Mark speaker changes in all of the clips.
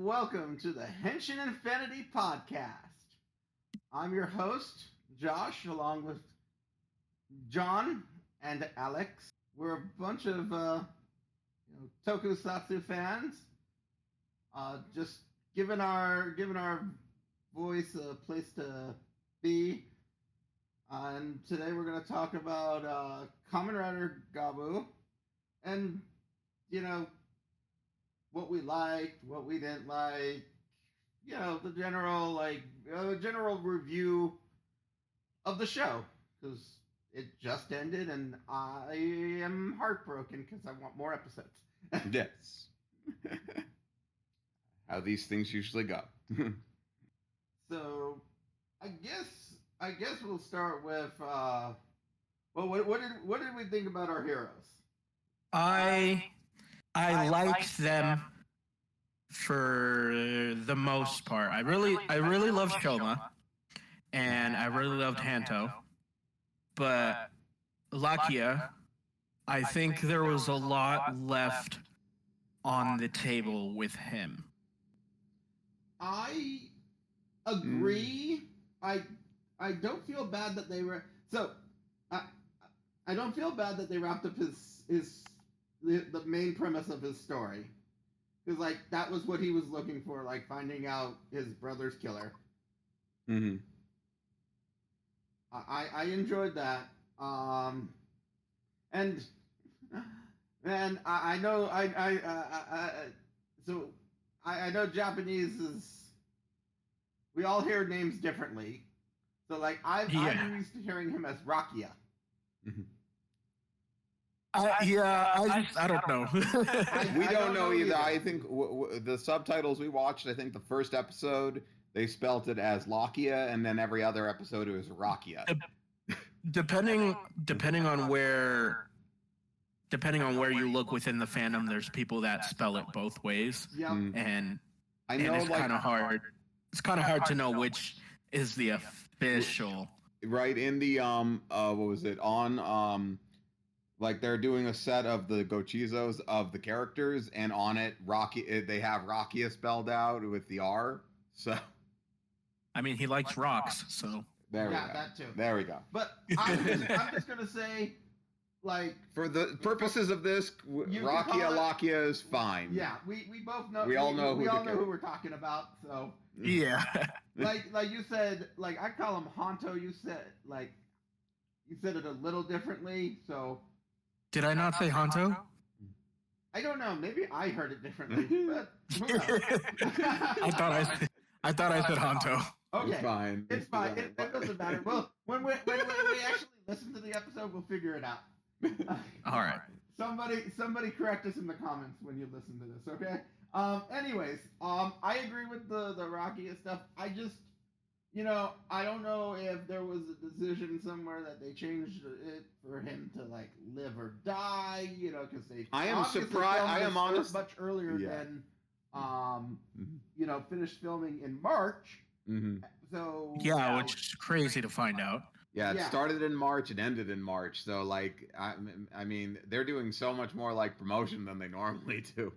Speaker 1: welcome to the Henshin Infinity podcast. I'm your host, Josh, along with John and Alex. We're a bunch of tokusatsu fans, just giving our voice a place to be. And today we're going to talk about Kamen Rider Gavv, and what we liked, what we didn't like, the general review of the show, because it just ended and I am heartbroken because I want more episodes.
Speaker 2: Yes. How these things usually go.
Speaker 1: So, I guess we'll start with what did we think about our heroes?
Speaker 3: I liked them for the most part. I really loved Shoma, and I really loved Hanto. But Lakia, I think there was a lot left on the table with him.
Speaker 1: I agree. I don't feel bad that they were I don't feel bad that they wrapped up the main premise of his story, because that was what he was looking for, finding out his brother's killer.
Speaker 2: Mm-hmm.
Speaker 1: I enjoyed that, and I know I know Japanese is, we all hear names differently, so I'm used to hearing him as Rakia.
Speaker 2: Mm-hmm.
Speaker 3: I don't know.
Speaker 2: We don't know either. I think the subtitles we watched, I think the first episode, they spelt it as Lakia, and then every other episode it was Rakia.
Speaker 3: Depending on where you look within the fandom, there's people that spell it both ways.
Speaker 1: Yep.
Speaker 3: And
Speaker 2: I know,
Speaker 3: it's kind of hard. It's kind of hard to know which is the official.
Speaker 2: Right, in the what was it on they're doing a set of the Gochizos of the characters, and on it they have Rakia spelled out with the R. So
Speaker 3: I mean, he likes rocks, so
Speaker 2: there we go.
Speaker 1: That too.
Speaker 2: There we go.
Speaker 1: But I'm just gonna say,
Speaker 2: for the purposes of this, Lakia is fine.
Speaker 1: Yeah, we both know.
Speaker 2: We all know
Speaker 1: who we're talking about. So
Speaker 3: yeah.
Speaker 1: like you said, I call him Hanto. You said it a little differently. So
Speaker 3: did I not say Hanto?
Speaker 1: I don't know. Maybe I heard it differently. But
Speaker 3: I thought I said Hanto.
Speaker 1: Okay,
Speaker 2: it's fine.
Speaker 1: It's fine. It doesn't matter. Well, when we actually listen to the episode, we'll figure it out.
Speaker 3: All right.
Speaker 1: Somebody correct us in the comments when you listen to this, okay? Anyways, I agree with the Rakia stuff. I just, I don't know if there was a decision somewhere that they changed it for him to live or die, because they.
Speaker 2: I am surprised. I am honest.
Speaker 1: Much earlier than, finished filming in March.
Speaker 2: Mm-hmm.
Speaker 1: So
Speaker 3: yeah, which is crazy to find out.
Speaker 2: Yeah, it started in March, it ended in March. So I mean, they're doing so much more promotion than they normally do.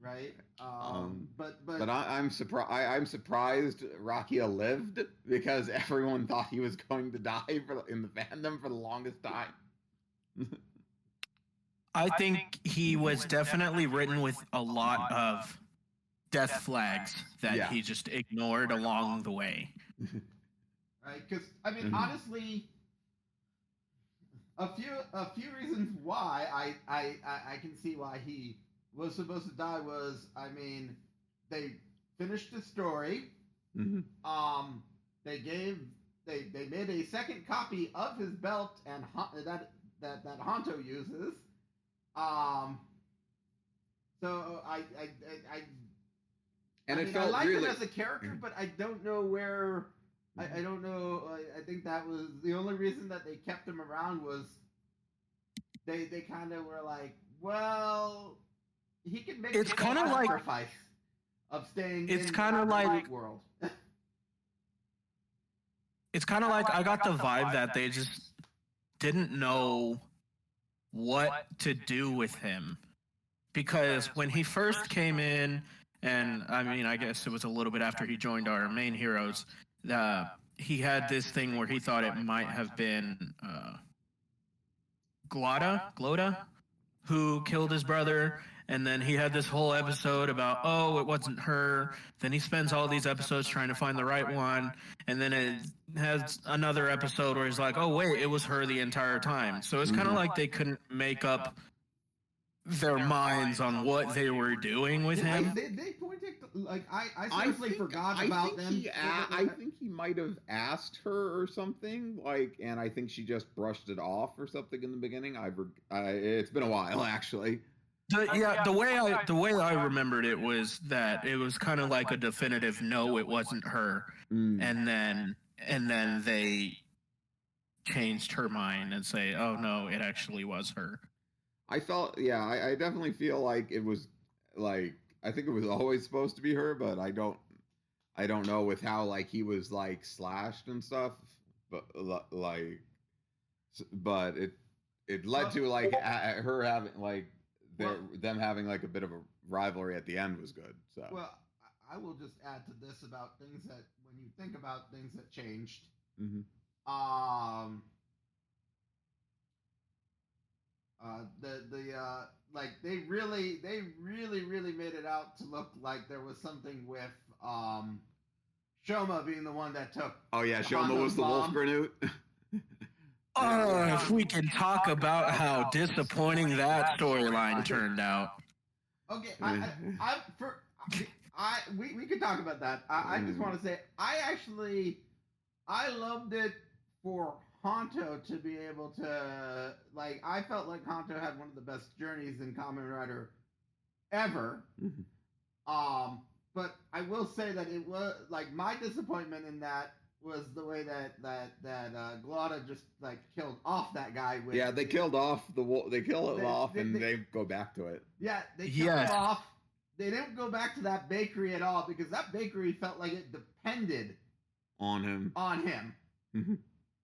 Speaker 1: Right.
Speaker 2: But I'm surprised. I'm surprised Rakia lived, because everyone thought he was going to die in the fandom for the longest time.
Speaker 3: I think he was definitely written with a lot of death flags that he just ignored along the way.
Speaker 1: Right, because I mean, honestly, a few reasons why I can see why he was supposed to die was, I mean, they finished the story.
Speaker 2: Mm-hmm.
Speaker 1: They made a second copy of his belt and that Hanto uses. So I like him as a character, but I don't know where. I don't know. I think that was the only reason that they kept him around, was they kind of were like, well, he can make a sacrifice of staying.
Speaker 3: It's kind of like
Speaker 1: world.
Speaker 3: It's kind of like I got the vibe that they just didn't know what to do with him, because when he first came in and I mean, I guess it was a little bit after he joined our main heroes. He had this thing where he thought it might have been Glotta, who killed his brother. And then he had this whole episode about, oh, it wasn't her. Then he spends all these episodes trying to find the right one. And then it has another episode where he's like, oh, wait, it was her the entire time. So it's kind of like they couldn't make up their minds on what they were doing with him.
Speaker 1: They pointed like I seriously forgot about them.
Speaker 2: I think he might have asked her or something like, and I think she just brushed it off or something in the beginning. It's been a while actually.
Speaker 3: The way I remembered it was that it was kind of like a definitive no, it wasn't her, and then they changed her mind and say, oh no, it actually was her.
Speaker 2: I felt, yeah, I definitely feel like it was, like, I think it was always supposed to be her, but I don't know with how, like, he was, like, slashed and stuff, but, like, but it led to, like, her having, like, them having, like, a bit of a rivalry at the end was good, so.
Speaker 1: Well, I will just add to this about things that, when you think about things that changed, like they really made it out to look like there was something with Shoma being the one that took.
Speaker 2: Oh yeah, Shoma was the wolf grenade.
Speaker 3: Oh, if we can talk about how disappointing that storyline turned out.
Speaker 1: Okay, we could talk about that. I just want to say I loved it for Honto to be able to, like, I felt like Honto had one of the best journeys in Kamen Rider ever. But I will say that it was, like, my disappointment in that was the way that Glotta just, like, killed off that guy with.
Speaker 2: Yeah, they killed off the wolf. They kill him off, and they go back to it.
Speaker 1: Yeah, they killed him off. They didn't go back to that bakery at all because that bakery felt like it depended
Speaker 2: on him.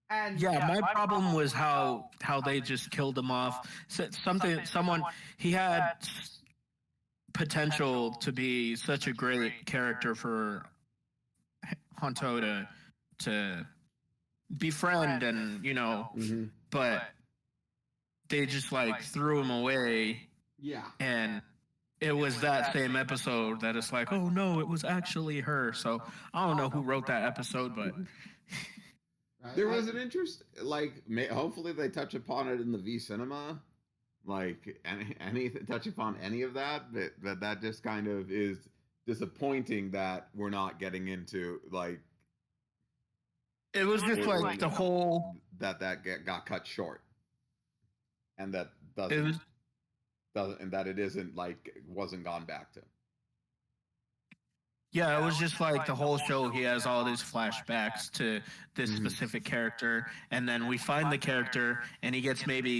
Speaker 1: And
Speaker 3: my problem was how they just killed him off. He had potential to be such a great character for Honto to befriend and but they just like threw him away.
Speaker 1: Yeah.
Speaker 3: And it was that same episode that it's like, oh no, it was actually her. So I don't know who wrote that episode, but
Speaker 2: there was an interest, like, hopefully they touch upon it in the V Cinema, like, any touch upon any of that, but that just kind of is disappointing that we're not getting into, like,
Speaker 3: it was just like the whole
Speaker 2: that got cut short, and that doesn't and that it isn't, like, wasn't gone back to.
Speaker 3: Yeah, it was just like the whole show. He has all these flashbacks to this specific character, and then we find the character, and he gets maybe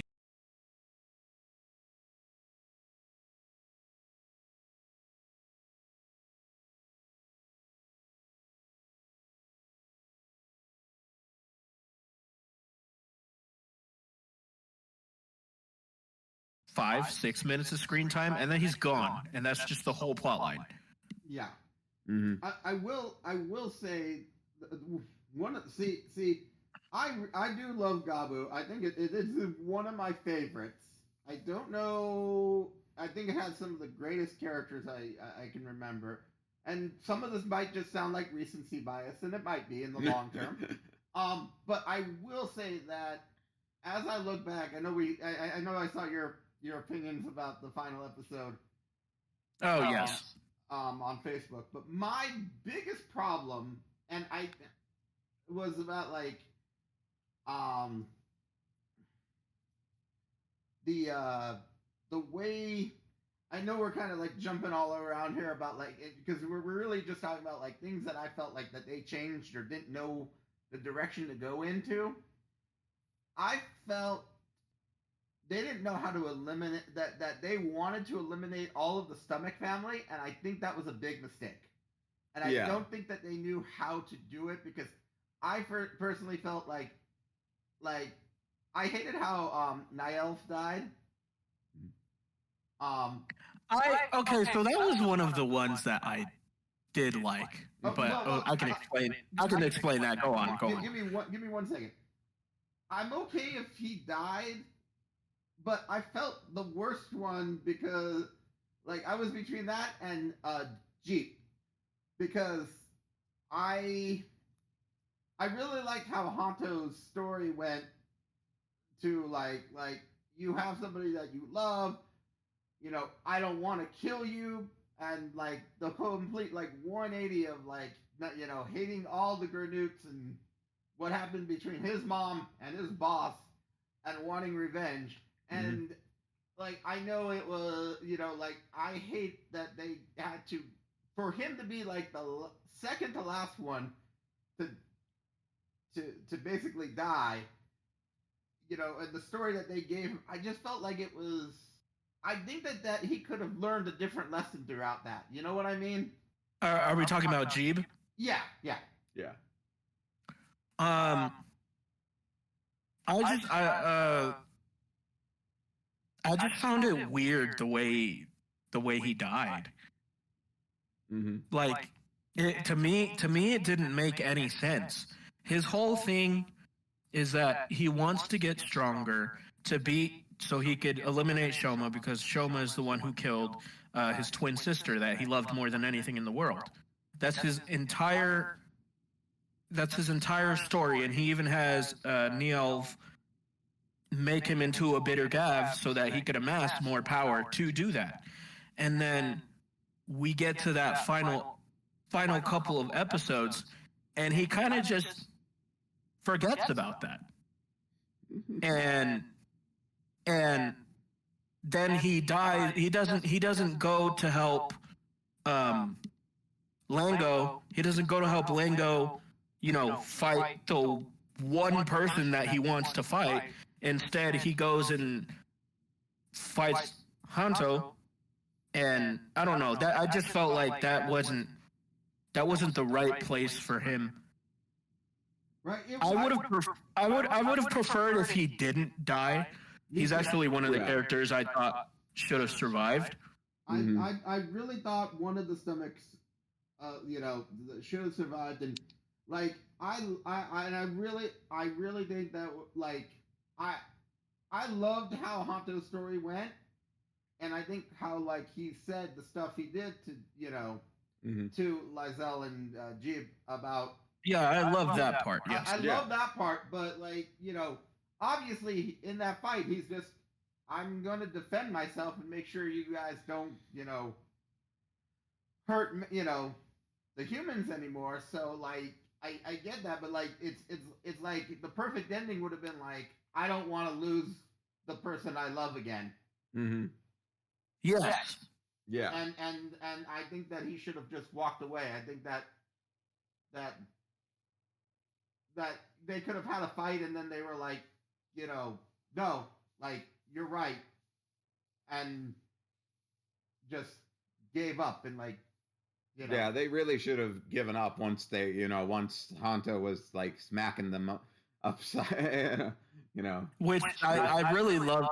Speaker 3: 5-6 minutes of screen time, and then he's gone, and that's just the whole plot line.
Speaker 1: Yeah.
Speaker 2: I
Speaker 1: will say I do love Gavv. I think it is one of my favorites. I don't know. I think it has some of the greatest characters I can remember, and some of this might just sound like recency bias, and it might be in the long term. But I will say that as I look back, I know I saw your opinions about the final episode.
Speaker 3: Oh yes.
Speaker 1: On Facebook, but my biggest problem, was about like, the way, I know we're kind of like jumping all around here about like, because we're really just talking about like things that I felt like that they changed or didn't know the direction to go into. I felt they didn't know how to eliminate that they wanted to eliminate all of the Stomach family, and I think that was a big mistake. And I don't think that they knew how to do it, because I personally felt like I hated how Nielf died.
Speaker 3: Okay, so that was one of the ones that I did like, but I can explain. I can explain that. Go on.
Speaker 1: Give me 1 second. I'm okay if he died, but I felt the worst one because, like, I was between that and Jeep, because I really like how Honto's story went to like you have somebody that you love, I don't want to kill you, and like the complete like 180 of like hating all the Gernoots and what happened between his mom and his boss and wanting revenge. And like I know it was like I hate that they had to, for him to be like the second to last one to basically die, and the story that they gave him, I just felt like it was, I think that he could have learned a different lesson throughout that. You know what I mean?
Speaker 3: Are we talking about Jeeb?
Speaker 1: Yeah.
Speaker 3: I just found it weird the way he died. Like to me it didn't make any sense. His whole thing is that he wants to get stronger so he could eliminate Shoma, because Shoma is the one who killed his twin sister that he loved more than anything in the world. That's his entire story, and he even has Nielv make him into a bitter Gavv so that he could amass more power to do that. And then we get to that final couple of episodes, and he kind of just forgets about that. And then he dies. He doesn't go to help Lango. He doesn't go to help Lango, fight the one person that he wants to fight. Instead, he goes and fights Hanto, and I don't know. That I just felt like that wasn't the right place for him.
Speaker 1: Right.
Speaker 3: I would have preferred if he didn't die. He's actually one of the characters I thought should have survived.
Speaker 1: I really thought one of the stomachs, should have survived, and like I really think that like I loved how Hanto's story went, and I think how like he said the stuff he did to to Lizelle and Jeeb about.
Speaker 3: Yeah, I love that part. Yes,
Speaker 1: I love that part, but like obviously in that fight he's just, I'm going to defend myself and make sure you guys don't hurt the humans anymore. So like I get that, but like it's like the perfect ending would have been like, I don't want to lose the person I love again.
Speaker 3: Yes.
Speaker 2: Yeah.
Speaker 1: And I think that he should have just walked away. I think that they could have had a fight, and then they were like, no, like, you're right, and just gave up, and like,
Speaker 2: Yeah, they really should have given up once once Hanto was like smacking them upside,
Speaker 3: Which I really loved.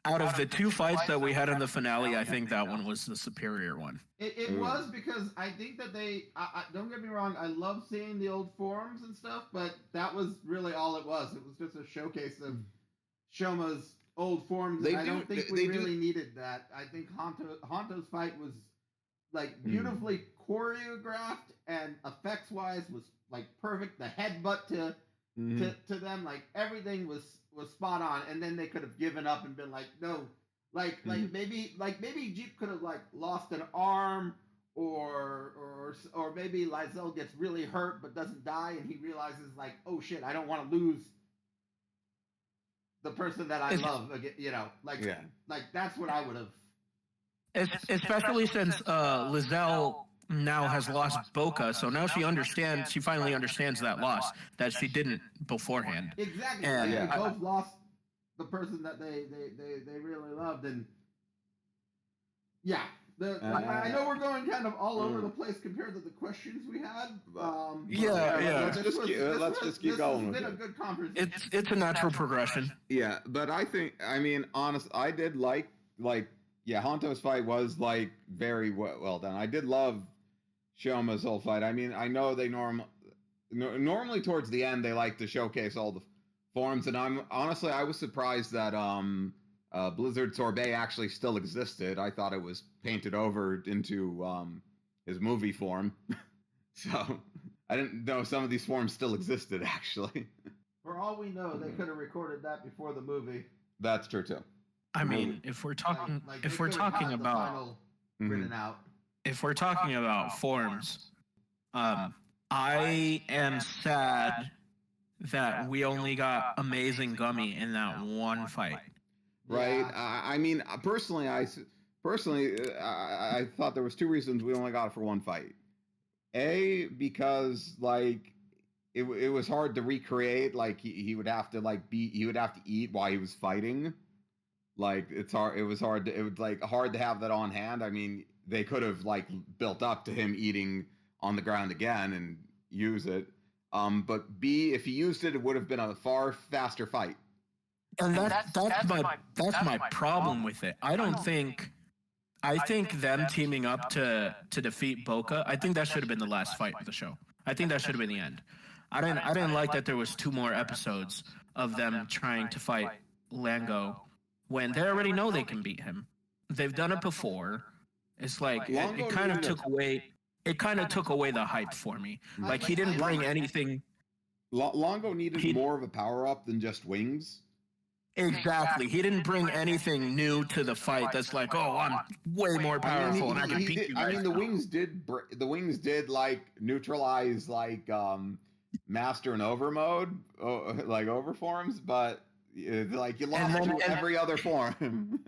Speaker 3: Out of the two fights that we had in the finale, I think that one was the superior one.
Speaker 1: It was, because I think that I don't get me wrong, I love seeing the old forums and stuff, but that was really all it was. It was just a showcase of Shoma's old forms, and I don't think we really needed that. I think Hanto's fight was like beautifully choreographed, and effects-wise was like perfect. The headbutt to them, like everything was spot on, and then they could have given up and been like, no, like maybe Jeep could have like lost an arm, or maybe Lizelle gets really hurt but doesn't die, and he realizes like, oh shit, I don't want to lose the person that I love again, like that's what I would have.
Speaker 3: Especially since Lizelle now has lost Boca, so now she finally understands that loss that she didn't beforehand.
Speaker 1: Exactly. And they both lost the person that they really loved, and I know we're going kind of all over the place compared to the questions we had.
Speaker 2: Let's just keep going.
Speaker 1: It's been a good conversation.
Speaker 3: It's a natural progression.
Speaker 2: Yeah, but I mean, honestly, I did like Yeah, Honto's fight was like very well done. I did love Shoma's whole fight. I mean, I know they normally towards the end they like to showcase all the forms, and I was surprised that Blizzard Sorbet actually still existed. I thought it was painted over into his movie form, so I didn't know some of these forms still existed actually.
Speaker 1: For all we know, they could have recorded that before the movie.
Speaker 2: That's true too.
Speaker 3: I mean, if we're talking, if we're talking about
Speaker 1: written out,
Speaker 3: if we're talking about forms, I am sad that we only got Amazing Gummy in that one fight.
Speaker 2: Right. Yeah. I mean, personally, I thought there was two reasons we only got it for one fight. A, because like it was hard to recreate. Like he would have to eat while he was fighting. Like it was hard to have that on hand. I mean, they could have like built up to him eating on the ground again and use it. But B, if he used it, it would have been a far faster fight.
Speaker 3: And that's my problem with it. I think them teaming up to defeat Boca, I think that should have been the last fight of the show. I think that should have been the end. I didn't like that there was 2 more episodes of them trying to fight Lango when they already know they can beat him. They've done it before. It's like it kind of took away the hype for me. Like he didn't bring anything.
Speaker 2: Longo needed more of a power up than just wings.
Speaker 3: Exactly. He didn't bring anything new to the fight that's like, oh, I'm way more powerful and I can beat you guys.
Speaker 2: I mean, the wings did like neutralize like master and over mode, like overforms, but like you lost to every other form.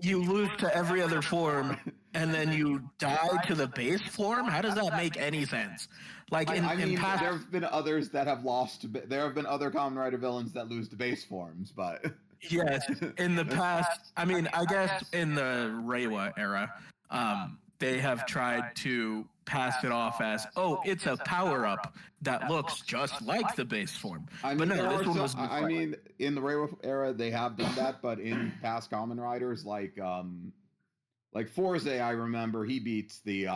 Speaker 3: You lose to every other form and then you die to the base form? How does that make any sense? Like in past,
Speaker 2: there have been others that have lost. There have been other Kamen Rider villains that lose to base forms, but
Speaker 3: yes, in the past, I mean, I guess in the Reiwa era, they have tried to pass it off as, oh, it's a power-up that looks just like the base form.
Speaker 2: I mean, in the Reiwa era, they have done that, but in past Kamen Riders, like Forze, I remember he beats the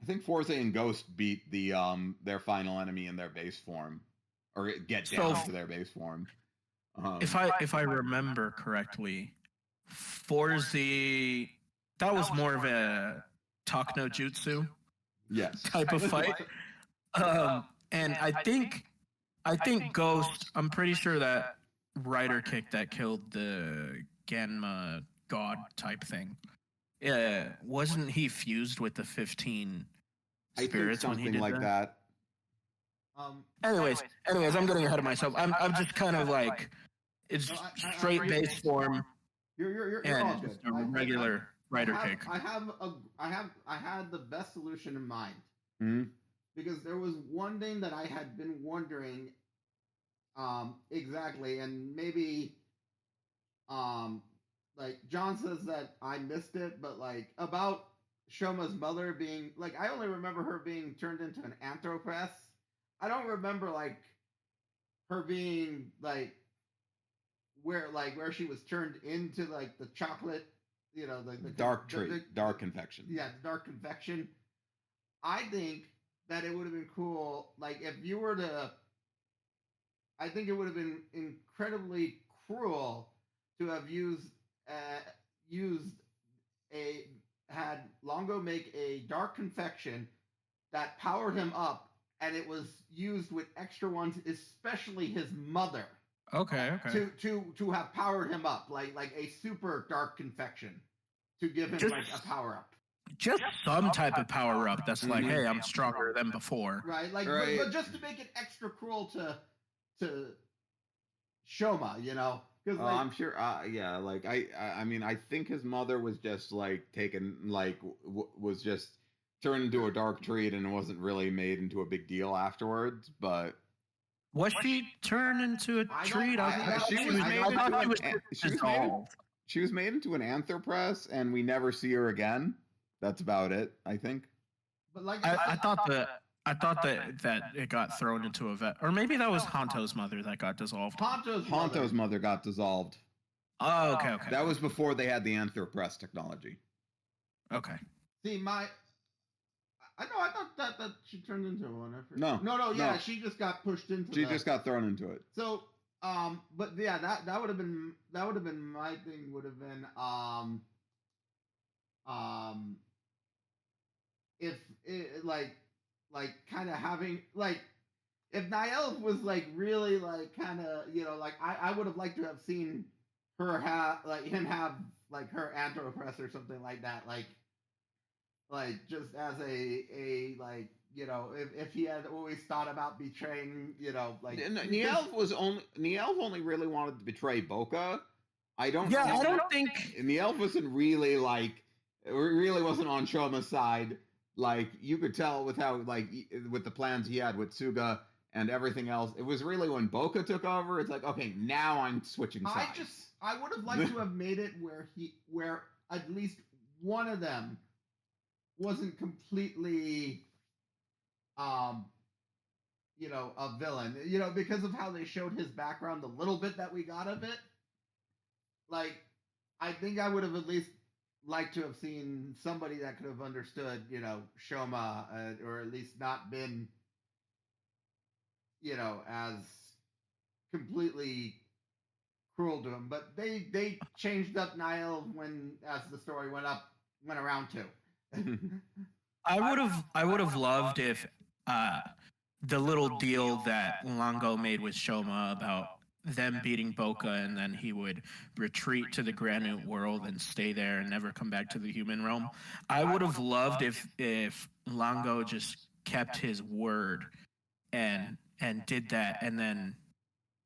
Speaker 2: I think Forze and Ghost beat the their final enemy in their base form, or get down to their base form.
Speaker 3: If I remember correctly, Forze, that was more of a talk no jutsu type of fight. And I think Ghost, I'm pretty sure that Rider kick that killed the Genma god type thing, wasn't he fused with the 15 spirits when he did
Speaker 2: like that?
Speaker 3: Anyways, I'm getting ahead of myself. I'm just kind of like, it's straight base form.
Speaker 1: You're
Speaker 3: and
Speaker 1: all good.
Speaker 3: Just a regular Rider kick.
Speaker 1: I had the best solution in mind.
Speaker 2: Mm-hmm.
Speaker 1: Because there was one thing that I had been wondering exactly, and maybe like John says that I missed it, but like about Shoma's mother being like, I only remember her being turned into an anthropress. I don't remember like her being like where she was turned into like the chocolate, you know, like the
Speaker 2: dark confection.
Speaker 1: Yeah, dark confection. I think that it would have been cool, like if you were to. I think it would have been incredibly cruel to have had Longo make a dark confection that powered him up, and it was used with extra ones, especially his mother.
Speaker 3: Okay.
Speaker 1: To have powered him up, like a super dark confection, to give him like a power up.
Speaker 3: Just some type of power up that's like, hey, I'm stronger than before.
Speaker 1: Right, like,
Speaker 2: right.
Speaker 1: But just to make it extra cruel to Shoma, you know. Like,
Speaker 2: I'm sure. Yeah, like I mean, I think his mother was just like taken, like was just turned into a dark treat, and it wasn't really made into a big deal afterwards. But
Speaker 3: was she turned into a treat?
Speaker 2: She was made into an anthropress, and we never see her again. That's about it, I think.
Speaker 1: But like
Speaker 3: I thought that it got thrown into a vet, or maybe that was Honto's mother that got dissolved.
Speaker 2: Honto's mother got dissolved.
Speaker 3: Oh, okay.
Speaker 2: That was before they had the Anthropress technology.
Speaker 3: Okay.
Speaker 1: See, I thought that she turned into one.
Speaker 2: No.
Speaker 1: Yeah, she just got pushed into.
Speaker 2: She just got thrown into it.
Speaker 1: So, but yeah, that would have been my thing. Would have been if it like kind of having like if Niall was like really like kind of like I would have liked to have seen her have him have like her Anthropress or something like that like just as a like if he had always thought about betraying like
Speaker 2: Niall only really wanted to betray Boca. I don't
Speaker 3: think
Speaker 2: Niall wasn't really like it really wasn't on Shoma's side. Like you could tell with how like with the plans he had with Suga and everything else. It was really when Boca took over. It's like, okay, now I'm switching sides.
Speaker 1: I would have liked to have made it where at least one of them wasn't completely a villain, because of how they showed his background, the little bit that we got of it. Like, I think I would have at least liked to have seen somebody that could have understood, Shoma, or at least not been, as completely cruel to him. But they changed up Niall as the story went around too.
Speaker 3: I would have loved if the little deal that Longo made with Shoma about them beating Boca and then he would retreat to the Granite world and stay there and never come back to the human realm. I would have loved if Longo just kept his word and did that and then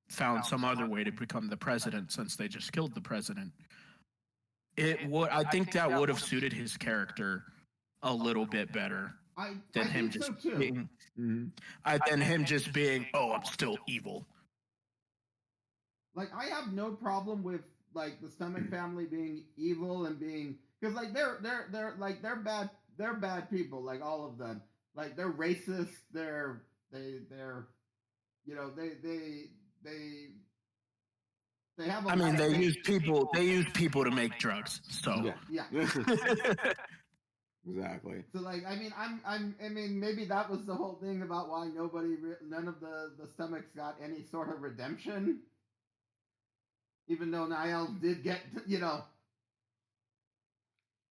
Speaker 3: found some other way to become the president since they just killed the president. I think that would have suited his character a little bit better than him just being. Than him just being, oh, I'm still evil.
Speaker 1: Like, I have no problem with like the Stomach family being evil and being because like they're bad people, like all of them. Like they're racist. They're they have.
Speaker 3: They use people. They use people to make drugs. So
Speaker 1: yeah.
Speaker 2: Exactly.
Speaker 1: So like I mean maybe that was the whole thing about why none of the Stomachs got any sort of redemption, even though Niall did get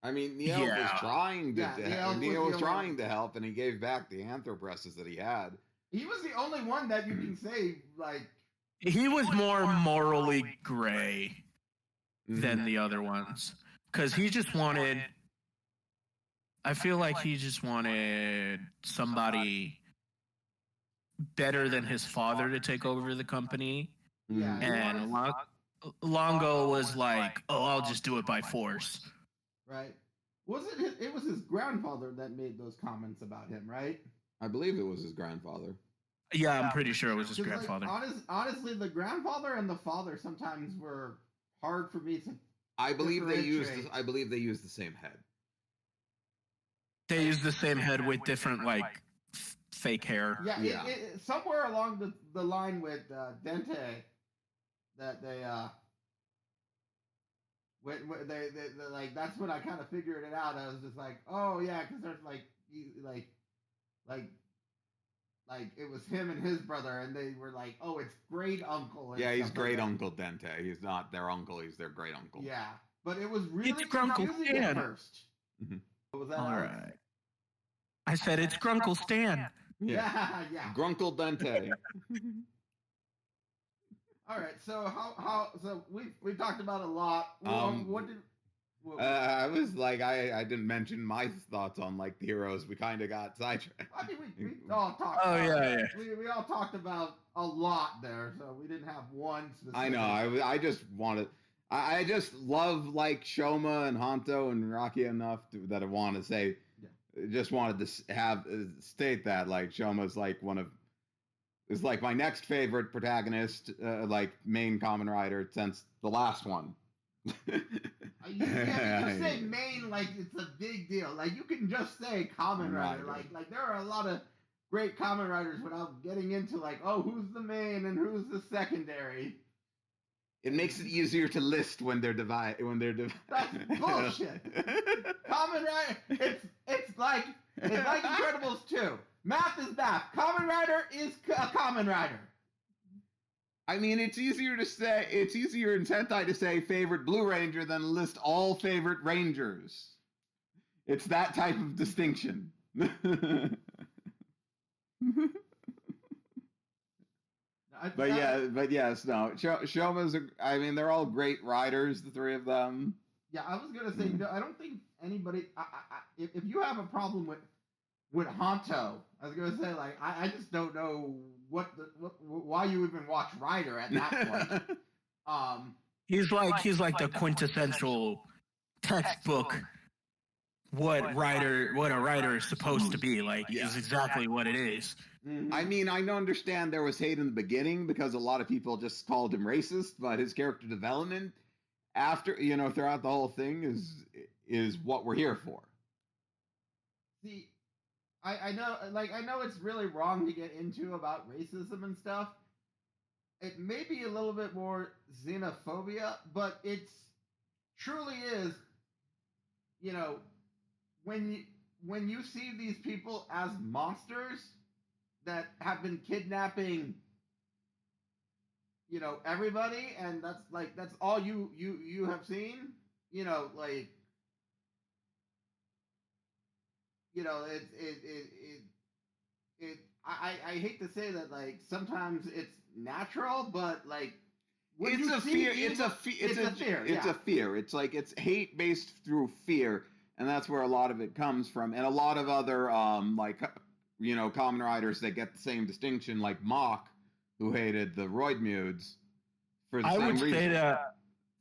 Speaker 2: I mean, Niall was trying to. Niall was trying to help, and he gave back the Anthropresses that he had.
Speaker 1: He was the only one that you can say like.
Speaker 3: He was more morally gray than the other ones because he just wanted. I feel like he just wanted somebody better than his father to take over the company.
Speaker 1: Yeah,
Speaker 3: and Longo was like, "Oh, I'll just do it by force."
Speaker 1: Right? Was it? It was his grandfather that made those comments about him, right?
Speaker 2: I believe it was his grandfather.
Speaker 3: Yeah, I'm pretty sure it was his grandfather.
Speaker 1: Like, honestly, the grandfather and the father sometimes were hard for me to.
Speaker 2: I believe they used the same head.
Speaker 3: They used the same head with different like fake hair.
Speaker 1: Yeah. Somewhere along the line with Dente, that they like that's when I kind of figured it out. I was just like, oh yeah, because there's like it was him and his brother, and they were like, oh, it's great uncle.
Speaker 2: Yeah, he's great uncle Dente. He's not their uncle. He's their great uncle.
Speaker 1: Yeah, but it was really
Speaker 3: confusing
Speaker 1: at first.
Speaker 3: Was that all right? I said it's Grunkle Stan.
Speaker 1: Yeah.
Speaker 2: Grunkle Dente.
Speaker 1: All right, so so we talked about a lot.
Speaker 2: I was like, I didn't mention my thoughts on like the heroes. We kind of got sidetracked.
Speaker 1: I mean, we all talked.
Speaker 3: Oh yeah.
Speaker 1: We all talked about a lot there, so we didn't have one specific.
Speaker 2: I know. I just wanted. I just love like Shoma and Hanto and Rakia enough that I want to say. Yeah. Just wanted to state that like Shoma's like is like my next favorite protagonist, like main Kamen Rider since the last one.
Speaker 1: You say main like it's a big deal. Like you can just say Kamen Rider. Like there are a lot of great Kamen Riders without getting into like, oh, who's the main and who's the secondary.
Speaker 2: It makes it easier to list when they're
Speaker 1: That's bullshit. Kamen Rider, it's like Incredibles 2. Math is math. Kamen Rider is a Kamen Rider.
Speaker 2: I mean, it's easier in Sentai to say favorite Blue Ranger than list all favorite Rangers. It's that type of distinction. But yes, no. Shoma's. I mean, they're all great riders, the three of them.
Speaker 1: Yeah, I was gonna say, I don't think anybody. If you have a problem with Honto, I was gonna say, like, I just don't know why you even watch Rider at that point.
Speaker 3: He's like the quintessential textbook. What a writer is supposed to be like is exactly what it is.
Speaker 2: Mm-hmm. I mean, I understand there was hate in the beginning because a lot of people just called him racist, but his character development after, throughout the whole thing is what we're here for.
Speaker 1: See, I know it's really wrong to get into about racism and stuff. It may be a little bit more xenophobia, but it's truly is, when you see these people as monsters that have been kidnapping, everybody, and that's all you have seen, I hate to say that, like, sometimes it's natural, but like
Speaker 2: it's a fear. It's a fear. It's like it's hate based through fear, and that's where a lot of it comes from, and a lot of other Kamen Riders that get the same distinction, like Mach, who hated the Roidmudes for the same reason.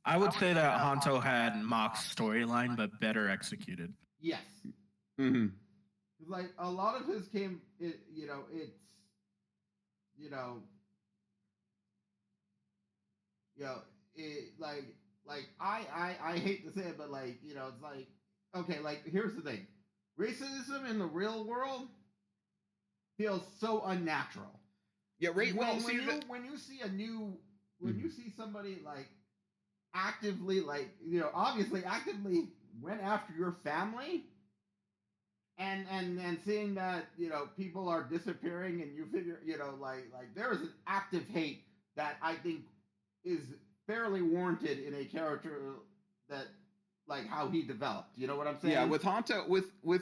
Speaker 3: I would say that Honto had Mach's storyline, but better executed.
Speaker 1: Yes.
Speaker 2: Mm-hmm.
Speaker 1: Like, a lot of his I hate to say it, but it's like, okay, like, here's the thing. Racism in the real world feels so unnatural.
Speaker 2: Yeah, right. Well,
Speaker 1: when you see somebody like actively, obviously actively went after your family, and seeing that people are disappearing, and you figure like there is an active hate that I think is fairly warranted in a character that, like, how he developed. You know what I'm saying?
Speaker 2: Yeah, with Honto,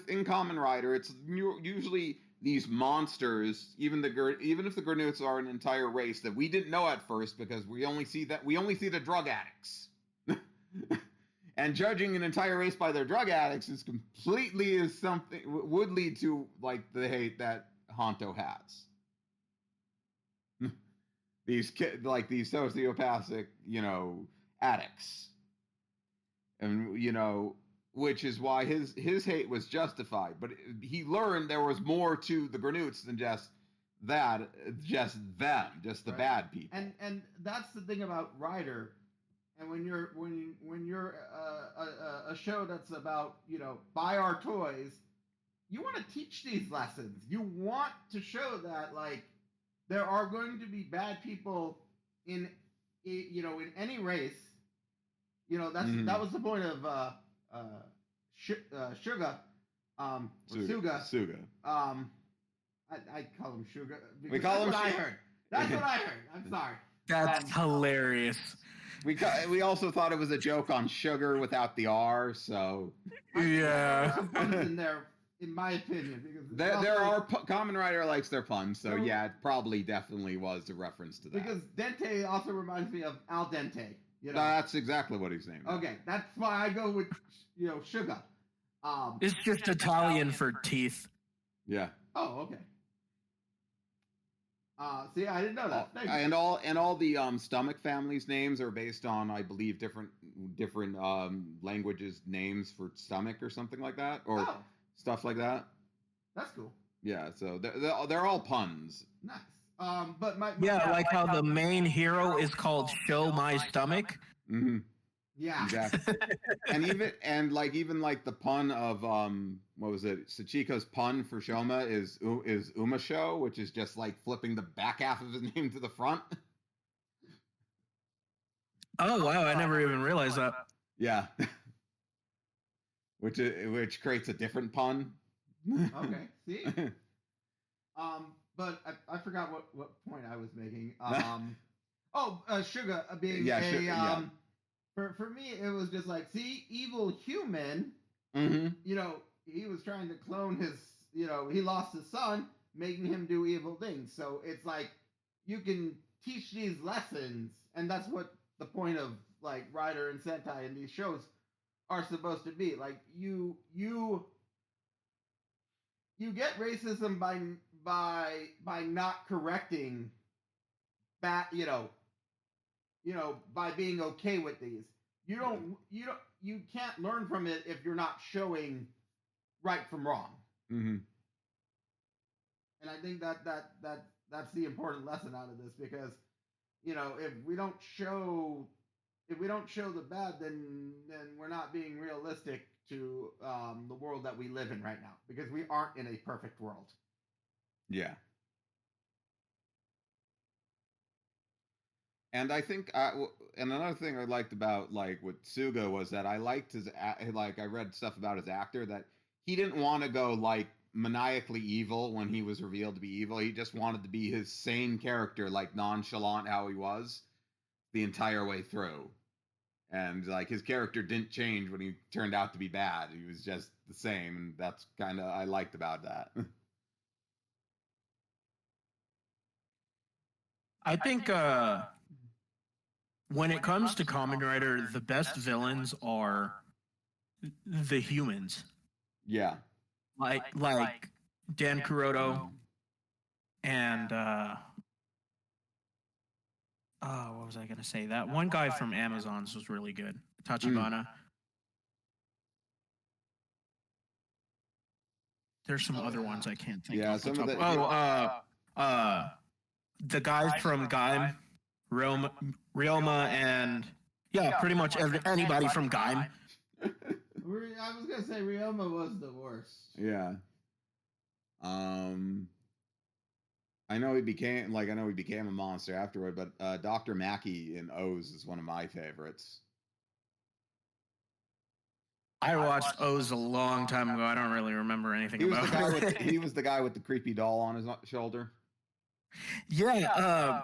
Speaker 2: in Kamen Rider, it's usually these monsters. Even if the Granutes are an entire race that we didn't know at first, because we only see the drug addicts. And judging an entire race by their drug addicts would lead to, like, the hate that Honto has. These sociopathic, addicts. And, which is why his hate was justified. But he learned there was more to the Granutes than just the
Speaker 1: right.
Speaker 2: Bad people.
Speaker 1: And that's the thing about Rider. And when you're a show that's about, buy our toys, you want to teach these lessons. You want to show that, like, there are going to be bad people in any race. That was the point of Suga. Suga. I call him Suga.
Speaker 2: We call him.
Speaker 1: That's what I heard. That's what I heard. I'm sorry.
Speaker 3: That's hilarious.
Speaker 2: We also thought it was a joke on sugar without the R, so
Speaker 3: yeah.
Speaker 1: Some puns in there, in my opinion, because
Speaker 2: there are Kamen Rider likes their puns, so yeah, it definitely was a reference to that.
Speaker 1: Because Dente also reminds me of Al Dente.
Speaker 2: That's exactly what he's named.
Speaker 1: Okay, that's why I go with Sugar.
Speaker 3: It's just Italian for teeth.
Speaker 2: Yeah.
Speaker 1: Oh, okay. See, I didn't know that.
Speaker 2: And all the stomach families' names are based on, I believe, different languages names for stomach or something like that, or stuff like that.
Speaker 1: That's cool.
Speaker 2: Yeah, so they're all puns.
Speaker 1: Nice. But
Speaker 3: like how the main hero is called Show My Stomach.
Speaker 2: Mm-hmm.
Speaker 1: Yeah.
Speaker 2: Exactly. and even the pun of what was it? Sachiko's pun for Shoma is Umasho, which is just like flipping the back half of his name to the front.
Speaker 3: Oh wow, I never even realized that.
Speaker 2: Yeah. which creates a different pun.
Speaker 1: Okay, see. But I forgot what point I was making. Suga being for me it was just like, see, evil human.
Speaker 2: Mm-hmm.
Speaker 1: You know, he was trying to clone his. You know, he lost his son, making him do evil things. So it's like you can teach these lessons, and that's what the point of like Rider and Sentai in these shows are supposed to be. Like you get racism by not correcting that, by being okay with these. You can't learn from it if you're not showing right from wrong.
Speaker 2: Mm-hmm.
Speaker 1: And I think that's the important lesson out of this, because if we don't show the bad, then we're not being realistic to the world that we live in right now, because we aren't in a perfect world.
Speaker 2: Yeah. And I think, and another thing I liked about like with Suga was that I liked his, like I read stuff about his actor that he didn't want to go like maniacally evil when he was revealed to be evil. He just wanted to be his sane character, like nonchalant how he was the entire way through. And like his character didn't change when he turned out to be bad. He was just the same, and that's kind of I liked about that.
Speaker 3: I think when it comes to Kamen Rider, the best villains are the humans.
Speaker 2: Yeah.
Speaker 3: Like Dan Kuroto and what was I gonna say? That one guy from Amazons was really good. Tachibana. There's some other ones I can't think of.
Speaker 2: Some of the
Speaker 3: the guys from Gaim, Ryoma, and pretty much anybody from Gaim.
Speaker 1: I was gonna say Ryoma was the worst.
Speaker 2: Yeah. I know he became a monster afterward, but Dr. Mackey in O's is one of my favorites.
Speaker 3: I watched O's a long time ago. I don't really remember anything about it.
Speaker 2: He was the guy with the creepy doll on his shoulder.
Speaker 3: Yeah.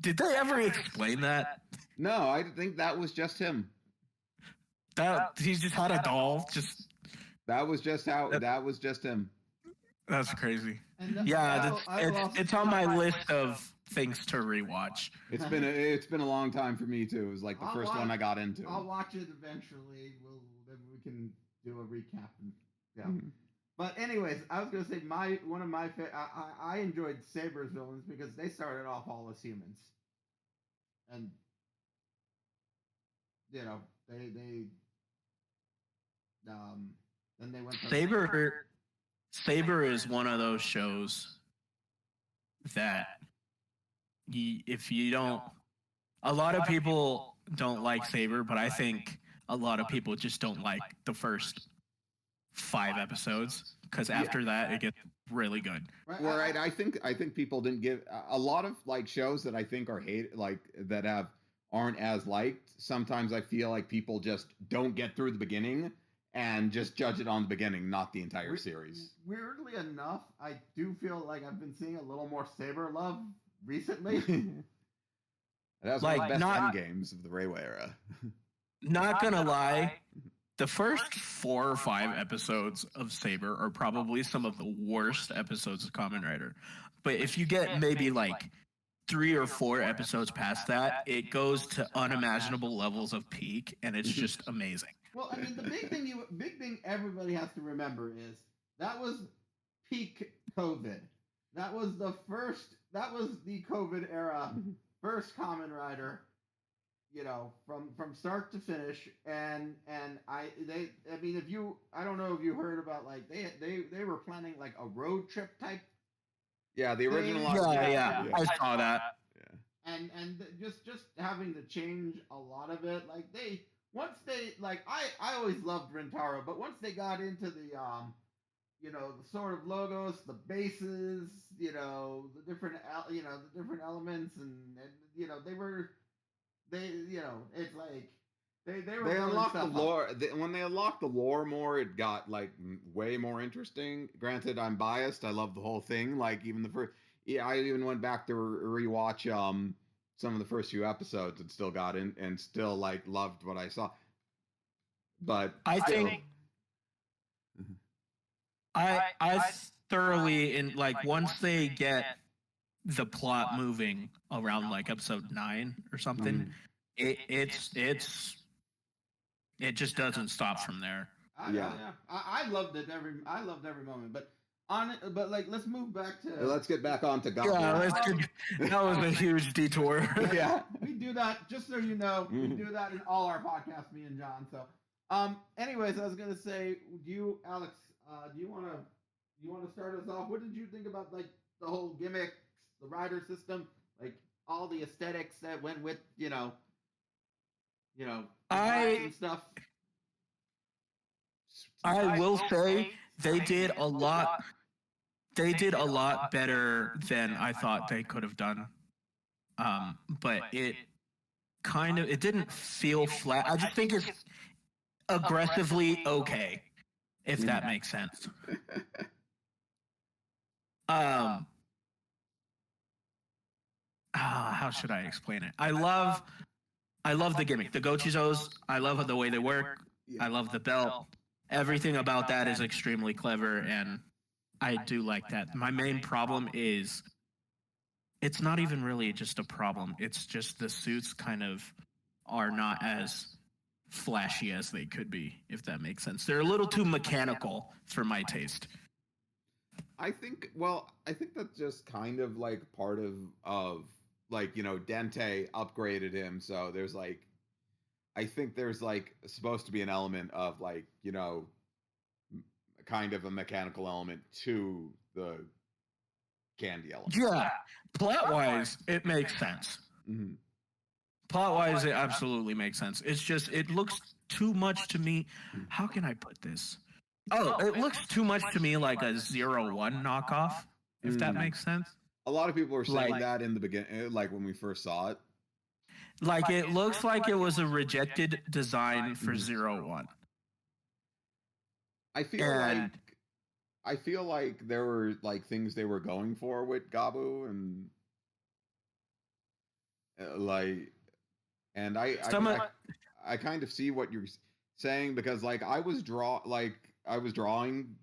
Speaker 3: Did they ever explain that?
Speaker 2: No, I think that was just him.
Speaker 3: He just had a doll.
Speaker 2: That was just him.
Speaker 3: That's crazy. It's on my list of things to rewatch.
Speaker 2: It's been a long time for me too. It was like the first one I got into.
Speaker 1: I'll watch it eventually. We can do a recap. Yeah. Mm-hmm. But anyways, I was gonna say one of my I enjoyed Saber's villains because they started off all as humans, and they then they went to
Speaker 3: Saber is one of those shows that if you don't, a lot of people don't like Saber, but I think a lot of people just don't like the first 5 episodes, because after that it gets really good.
Speaker 2: Right. I think people didn't give a lot of like shows that I think are hate, like that aren't as liked. Sometimes I feel like people just don't get through the beginning and just judge it on the beginning, not the entire series.
Speaker 1: Weirdly enough, I do feel like I've been seeing a little more Saber love recently.
Speaker 2: It has one of the best end games of the Reiwa era.
Speaker 3: Not gonna lie, the first 4 or 5 episodes of Saber are probably some of the worst episodes of Kamen Rider. But if you get maybe like 3 or 4 episodes past that, it goes to unimaginable levels of peak, and it's just amazing.
Speaker 1: Well, I mean, the big thing everybody has to remember is that was peak COVID. That was the COVID era, first Kamen Rider, from start to finish. And I don't know if you heard about, like, they were planning like a road trip type.
Speaker 2: Yeah, the original.
Speaker 3: Yeah. I saw that.
Speaker 2: Yeah.
Speaker 1: And just having to change a lot of it, like I always loved Rintaro, but once they got into the the sort of logos, the bases, the different elements, and it's like they were
Speaker 2: They
Speaker 1: building
Speaker 2: unlocked the
Speaker 1: stuff up.
Speaker 2: lore. When they unlocked the lore more, it got like way more interesting. Granted, I'm biased. I love the whole thing. Like even the first, yeah, I even went back to rewatch some of the first few episodes and still got in and still like loved what I saw. But
Speaker 3: I
Speaker 2: still,
Speaker 3: think I thoroughly in like once they get the plot moving around like episode 9 or something, it just doesn't stop from there.
Speaker 1: I loved it I loved every moment, but like let's move back to.
Speaker 2: let's get back on to Gavv.
Speaker 3: Yeah, that was a huge detour.
Speaker 2: Yeah.
Speaker 1: We do that, just so you know. We do that in all our podcasts, me and John. So, anyways, I was gonna say, Alex, do you wanna start us off? What did you think about like the whole gimmick, the rider system, like all the aesthetics that went with and stuff?
Speaker 3: I will say they did a lot. They did a lot better than I thought they could have done. But it didn't feel flat. I just think it's aggressively okay, if that makes sense. How should I explain it? I love the gimmick, the Gochizos. I love the way they work. I love the belt. Everything about that is extremely clever, and I do like that. My main problem is it's not even really just a problem. It's just the suits kind of are not as flashy as they could be, if that makes sense. They're a little too mechanical for my taste.
Speaker 2: I think that's just kind of like part of like, Dente upgraded him, so there's like I think there's like supposed to be an element of like, kind of a mechanical element to the candy element.
Speaker 3: Yeah, plot-wise, it makes sense.
Speaker 2: Mm-hmm.
Speaker 3: Plot-wise, it absolutely makes sense. It's just, it looks too much to me. How can I put this? Oh, it looks too much to me like a 0-1 knockoff, if that makes sense.
Speaker 2: A lot of people were saying that in the beginning, like when we first saw it.
Speaker 3: Like, it looks like it was a rejected design for 0-1.
Speaker 2: I feel like there were like things they were going for with Gavv, and I kind of see what you're saying, because like I was drawing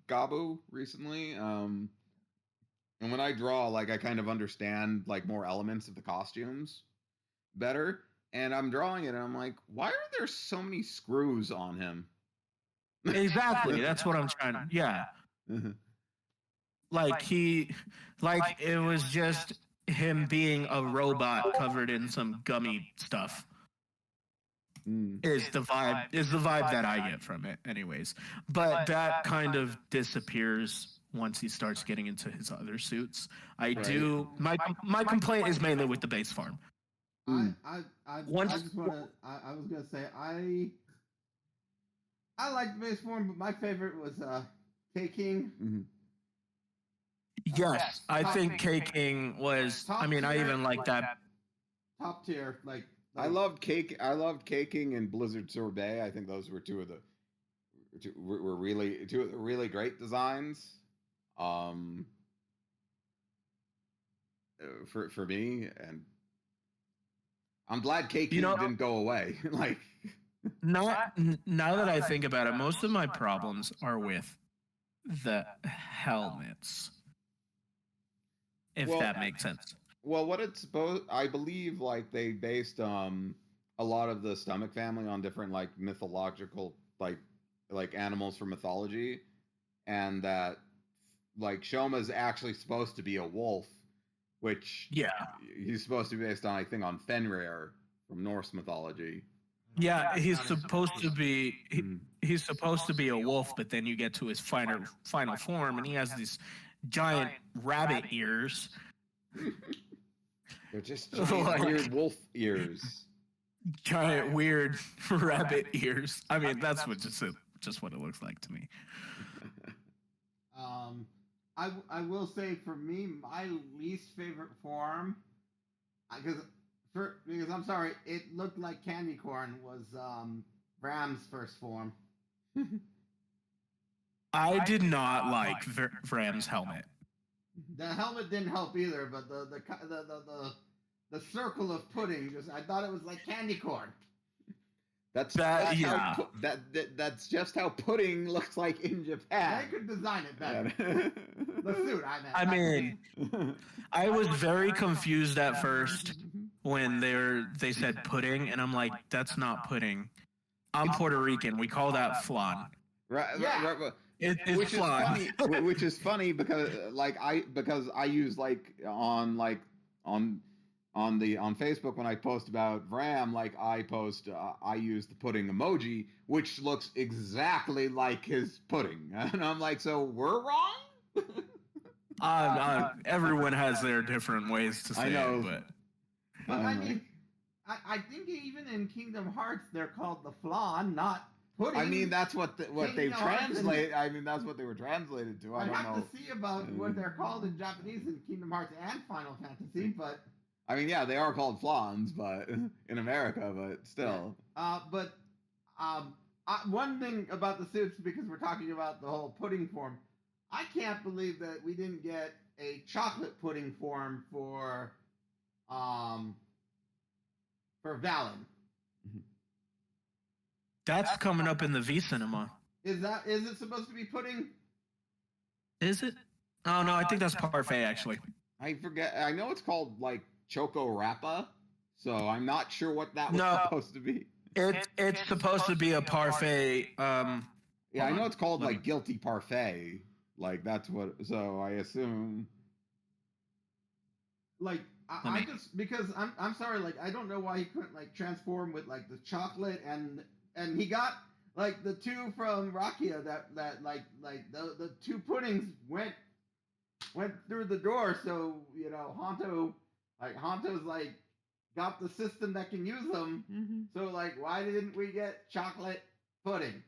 Speaker 2: Gavv recently, and when I draw, like I kind of understand like more elements of the costumes better, and I'm drawing it and I'm like, why are there so many screws on him?
Speaker 3: Exactly, that's what I'm trying to. Yeah, like it was just him being a robot covered in some gummy stuff. Is the vibe that I get from it, anyways. But that kind of disappears once he starts getting into his other suits. My complaint is mainly with the base form.
Speaker 1: I was gonna say I liked base form, but my favorite was K-King.
Speaker 3: Yes, I think K-King was. I mean, I even like that.
Speaker 1: Top tier, like.
Speaker 2: I loved K-King and Blizzard Sorbet. I think those were two of the really great designs. For me, and I'm glad K-King didn't go away. Like,
Speaker 3: now that I think about it, most of my problems are with the helmets. If that makes sense.
Speaker 2: Well, what it's supposed, I believe, like they based a lot of the stomach family on different like mythological like animals from mythology, and that like Shoma's actually supposed to be a wolf, which he's supposed to be based on, I think, on Fenrir from Norse mythology.
Speaker 3: Yeah, he's supposed to be he's supposed to be a wolf, but then you get to his final form, and he has these giant rabbit ears.
Speaker 2: They're just giant weird wolf ears.
Speaker 3: Giant weird rabbit ears. I mean, that's just what it looks like to me.
Speaker 1: I will say, for me, my least favorite form, because because I'm sorry, it looked like candy corn was Ram's first form.
Speaker 3: I did not like Vram's helmet.
Speaker 1: The helmet didn't help either, but the circle of pudding I thought it was like candy corn.
Speaker 2: That's
Speaker 3: yeah.
Speaker 2: That's just how pudding looks like in Japan.
Speaker 1: They could design it better. The suit,
Speaker 3: I mean, I was very confused at first when they said pudding, and I'm like, that's not pudding. I'm Puerto Rican. We call that flan.
Speaker 2: Right.
Speaker 1: Yeah.
Speaker 2: Right.
Speaker 3: It's flan.
Speaker 2: Which is funny because I use on Facebook when I post about Vram, I use the pudding emoji, which looks exactly like his pudding, and I'm like, so we're wrong.
Speaker 3: Everyone has their different ways to say it,
Speaker 1: but I mean, I think even in Kingdom Hearts they're called the flan, not pudding.
Speaker 2: I mean, that's what they translate. I mean, that's what they were translated to. I don't know.
Speaker 1: I have to see about what they're called in Japanese in Kingdom Hearts and Final Fantasy, but.
Speaker 2: I mean, yeah, they are called flans, but in America, but still.
Speaker 1: Yeah. One thing about the suits, because we're talking about the whole pudding form, I can't believe that we didn't get a chocolate pudding form for Valen.
Speaker 3: That's coming up in the V Cinema.
Speaker 1: Is it supposed to be pudding?
Speaker 3: Is it? Oh no, I think that's parfait actually.
Speaker 2: I forget. I know it's called Choco Rappa, so I'm not sure what that was supposed to be.
Speaker 3: It's supposed to be a parfait.
Speaker 2: Yeah, I know it's called Guilty Parfait. That's what. So I assume.
Speaker 1: I just because I'm sorry. I don't know why he couldn't transform with the chocolate and he got the two from Rakia that the two puddings went through the door. So Honto's got the system that can use them.
Speaker 2: Mm-hmm.
Speaker 1: So why didn't we get chocolate pudding?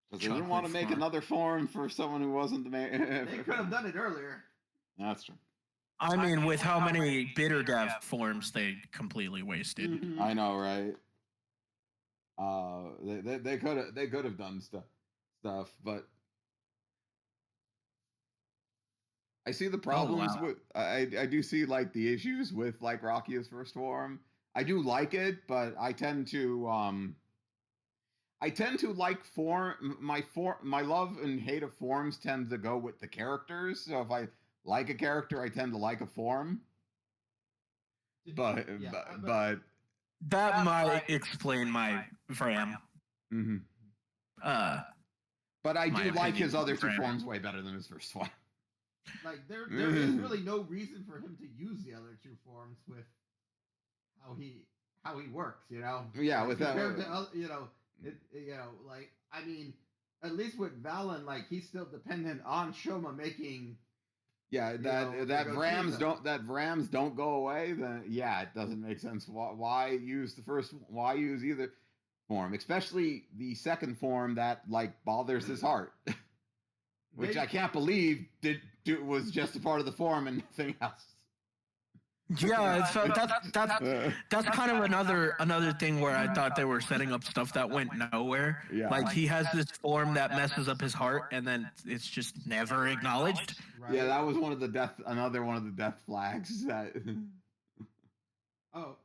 Speaker 2: Because they didn't want to make another form for someone who wasn't the man.
Speaker 1: They could have done it earlier.
Speaker 2: That's true.
Speaker 3: I mean, with how many bitter Gavv forms they completely wasted.
Speaker 1: Mm-hmm.
Speaker 2: I know, right? They could have done stuff, but I see the problems with. I do see the issues with Rakia's first form. I do like it, but I tend to like my love and hate of forms tend to go with the characters. So if I like a character, I tend to like a form. But
Speaker 3: that might explain my Vram.
Speaker 2: Mm-hmm. But I do like his other two forms way better than his first one.
Speaker 1: There is really no reason for him to use the other two forms with how he works,
Speaker 2: Yeah, with that.
Speaker 1: I mean, at least with Valen, he's still dependent on Shoma making.
Speaker 2: Yeah, that Vrams don't go away. Then it doesn't make sense. Why use Why use either form, especially the second form that bothers his heart, which I can't believe was just a part of the form and nothing else.
Speaker 3: Yeah, so that's kind of another thing where I thought they were setting up stuff that went nowhere.
Speaker 2: Yeah.
Speaker 3: He has this form that messes up his heart, and then it's just never acknowledged.
Speaker 2: Right. Yeah, that was another one of the death flags. That.
Speaker 1: Oh,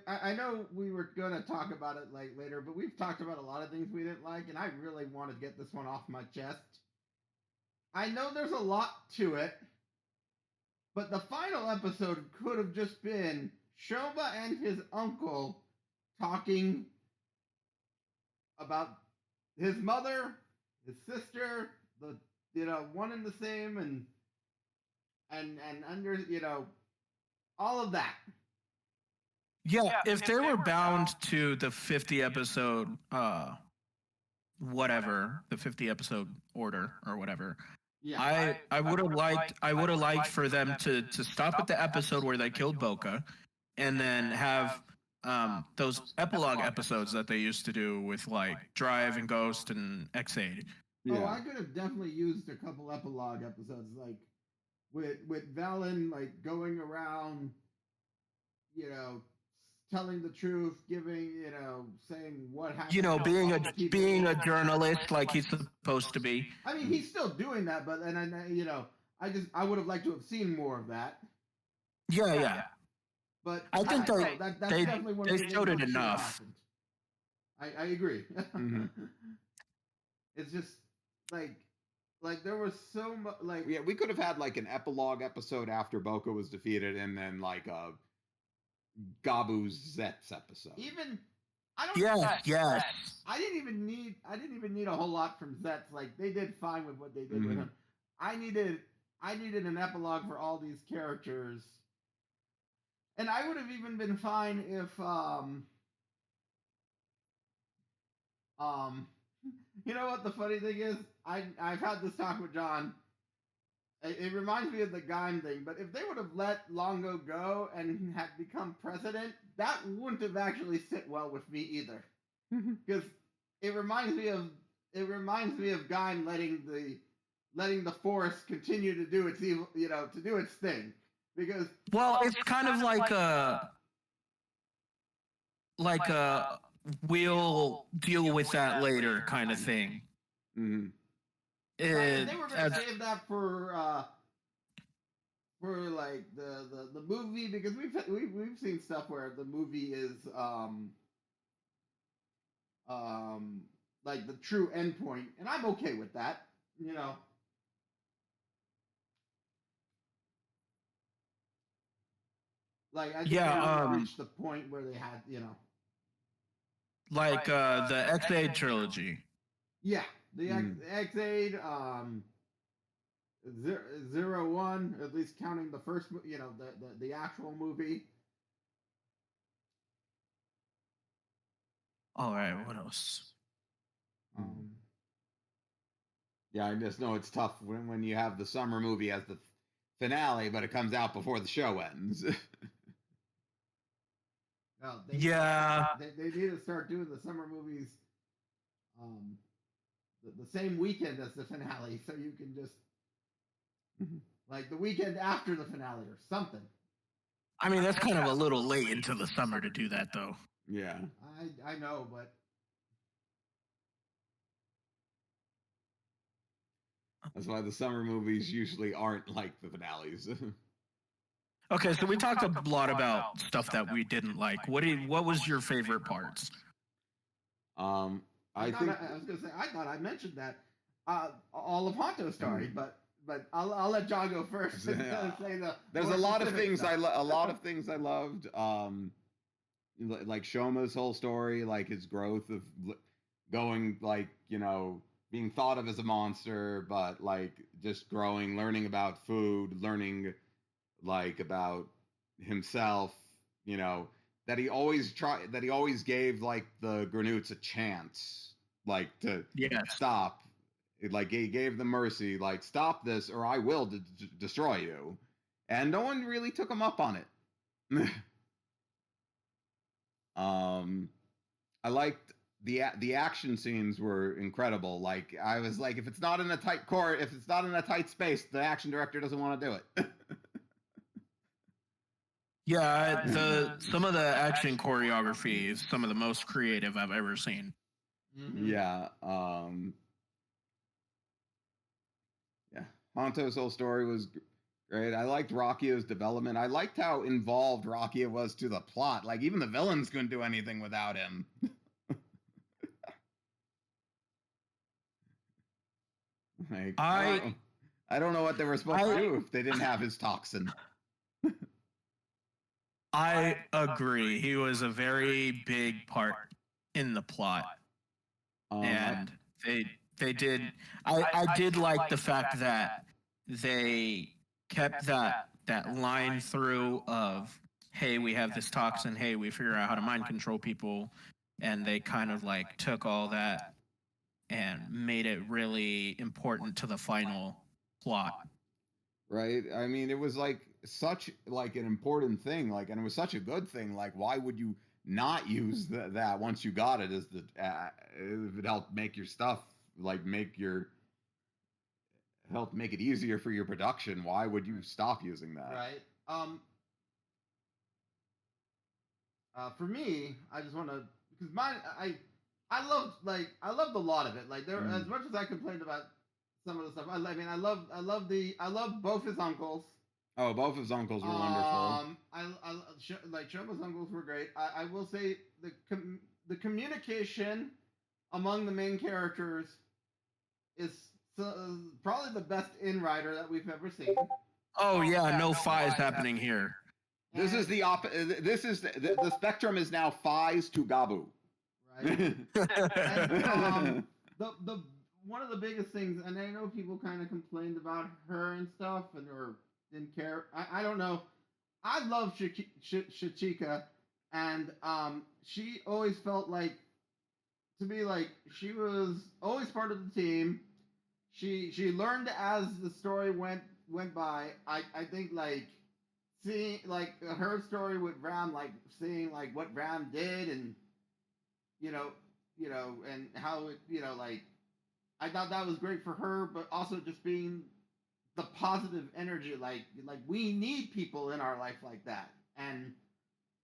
Speaker 1: I know we were gonna talk about it later, but we've talked about a lot of things we didn't like, and I really want to get this one off my chest. I know there's a lot to it. But the final episode could have just been Shoma and his uncle talking about his mother, his sister, one and the same, and under all of that.
Speaker 3: Yeah, if they were bound to the 50 episode the 50 episode order or whatever. Yeah, I would have liked for them to stop at the episode where they killed Boca, and then have those epilogue episodes that they used to do with Drive and Ghost and X8.
Speaker 1: Yeah. Oh, I could have definitely used a couple epilogue episodes. with Valen like going around, you know, telling the truth, giving, saying what happened.
Speaker 3: Being a journalist like he's supposed to be.
Speaker 1: I mean, he's still doing that, but I would have liked to have seen more of that.
Speaker 3: Yeah.
Speaker 1: But
Speaker 3: I think
Speaker 1: that's definitely one of the
Speaker 3: showed it enough.
Speaker 1: I agree.
Speaker 2: Mm-hmm.
Speaker 1: It's just like there was so much
Speaker 2: Yeah, we could have had like an epilogue episode after Boca was defeated, and then like a Gavv's Zeztz episode.
Speaker 1: Even I don't.
Speaker 3: Yes.
Speaker 1: I didn't even need a whole lot from Zeztz. Like they did fine with what they did with him. I needed an epilogue for all these characters, and I would have even been fine if you know what the funny thing is? I've had this talk with John. It reminds me of the Gaim thing, but if they would have let Longo go and had become president, that wouldn't have actually sit well with me either. Because it reminds me of Gaim letting the Force continue to do its evil, to do its thing. Because
Speaker 3: it's kind of like a we'll deal with that later kind of thing.
Speaker 2: Mm-hmm.
Speaker 1: They were going to save that for like the movie, because we've seen stuff where the movie is like the true endpoint, and I'm okay with that, Like I think they reached the point where they had,
Speaker 3: like the X-Aid trilogy.
Speaker 1: Yeah, the X-Aid, 01, at least counting the first, the actual movie.
Speaker 3: All right, what else?
Speaker 2: Yeah, I just know it's tough when you have the summer movie as the finale, but it comes out before the show ends.
Speaker 1: They need to start doing the summer movies the same weekend as the finale, so you can just like the weekend after the finale or something.
Speaker 3: I mean, that's kind of a little late into the summer to do that, though.
Speaker 2: Yeah,
Speaker 1: I know, but
Speaker 2: that's why the summer movies usually aren't like the finales.
Speaker 3: Okay, so we talked a lot about stuff that we didn't like. What was your favorite parts?
Speaker 1: I was gonna say I thought I mentioned that all of Honto's story, but I'll let John go first. Say
Speaker 2: There's a lot of things I loved. Like Shoma's whole story, like his growth of going being thought of as a monster, but like just growing, learning about food, learning like about himself, that he always gave like the Granoots a chance, like to stop. Like he gave them mercy, like stop this or I will destroy you, and no one really took him up on it. I liked the action scenes were incredible. Like I was like, if it's not in a tight court, if it's not in a tight space, the action director doesn't want to do it.
Speaker 3: Yeah, some of the action choreography is some of the most creative I've ever seen.
Speaker 1: Mm-hmm.
Speaker 2: Yeah. Yeah. Honto's whole story was great. I liked Rakio's development. I liked how involved Rakio was to the plot. Like even the villains couldn't do anything without him. Like, I don't know what they were supposed to do if they didn't have his toxin.
Speaker 3: I agree. He was a very big part in the plot, and they did. I did like the fact that they kept that line through of, hey, we have this toxin. Hey, we figure out how to mind control people, and they kind of like took all that and made it really important to the final plot.
Speaker 2: Right? I mean, it was like such like an important thing, like, and it was such a good thing. Like, why would you not use that once you got it? As it helped make your stuff, like make your helped make it easier for your production. Why would you stop using that?
Speaker 1: Right. For me, I just want to because I loved a lot of it. Like there, as much as I complained about some of the stuff, I mean, I love both his uncles.
Speaker 2: Oh, both his uncles were wonderful.
Speaker 1: Like Shoma's uncles were great. I will say the communication among the main characters is probably the best in writer that we've ever seen.
Speaker 3: Oh yeah, no fights happening here.
Speaker 2: This is the This is the spectrum is now Fies to Gavv.
Speaker 1: Right. And, the one of the biggest things, and I know people kind of complained about her and stuff, or didn't care. I don't know. I love Shichika, and she always felt like to me like she was always part of the team. She learned as the story went by. I think like seeing like her story with Ram, like seeing like what Ram did, and you know, and how it, like I thought that was great for her, but also just being the positive energy, like we need people in our life like that, and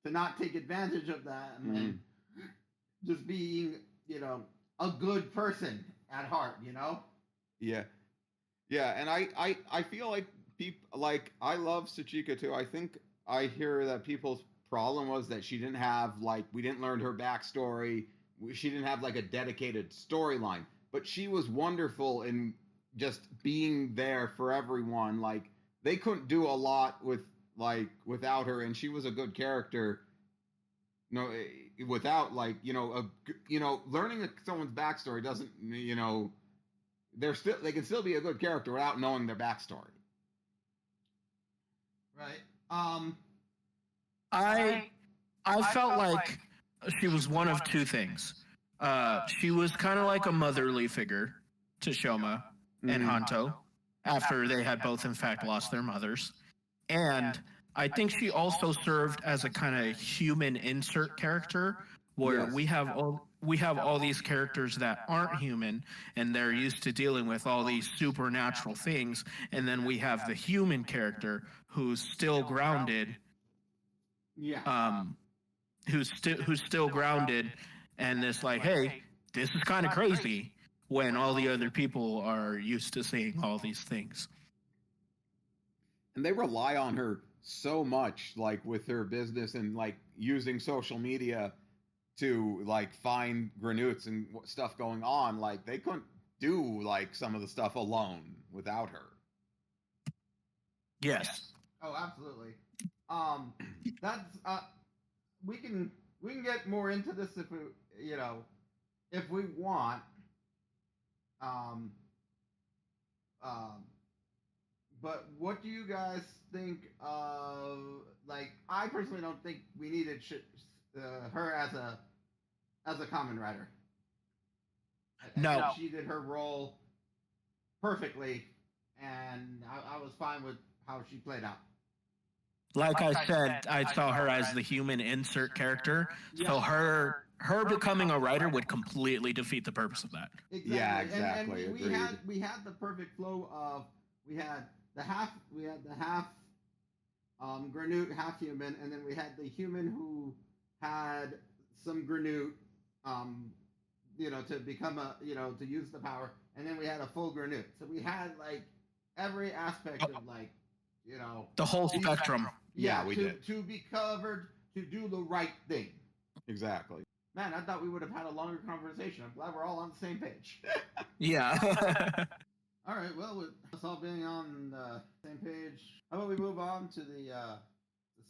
Speaker 1: to not take advantage of that, and just being, a good person at heart,
Speaker 2: Yeah, and I feel like people like I love Sachika too. I think I hear that people's problem was that she didn't have we didn't learn her backstory. She didn't have like a dedicated storyline, but she was wonderful in just being there for everyone. Like they couldn't do a lot without her, and she was a good character. Without learning someone's backstory doesn't they can still be a good character without knowing their backstory.
Speaker 1: Right.
Speaker 3: I felt like she was one of two things. She was kind of like a motherly figure to Shoma and Hanto after they had both in fact lost their mothers. And I think she also served as a kind of human insert character where we have all these characters that aren't human and they're used to dealing with all these supernatural things, and then we have the human character who's still grounded. Who's still grounded, and it's like, hey, this is kind of crazy when all the other people are used to seeing all these things.
Speaker 2: And they rely on her so much, like with her business and like using social media to like find Granutes and stuff going on. Like they couldn't do like some of the stuff alone without her.
Speaker 3: Yes.
Speaker 1: Oh, absolutely. That's we can get more into this if we want. But what do you guys think of? Like, I personally don't think we needed her as a Kamen writer.
Speaker 3: No,
Speaker 1: I think she did her role perfectly, and I was fine with how she played out.
Speaker 3: Like I said, I saw her as the human insert character, so her becoming a writer would completely defeat the purpose of that.
Speaker 1: Exactly.
Speaker 2: Yeah, exactly.
Speaker 1: And we had the perfect flow of we had the half Granute, half human, and then we had the human who had some Granute, to become to use the power, and then we had a full Granute. So we had like every aspect of
Speaker 3: the whole spectrum.
Speaker 2: Yeah, we did.
Speaker 1: To be covered, to do the right thing.
Speaker 2: Exactly.
Speaker 1: Man, I thought we would have had a longer conversation. I'm glad we're all on the same page.
Speaker 3: Yeah.
Speaker 1: All right, well, with us all being on the same page, how about we move on to the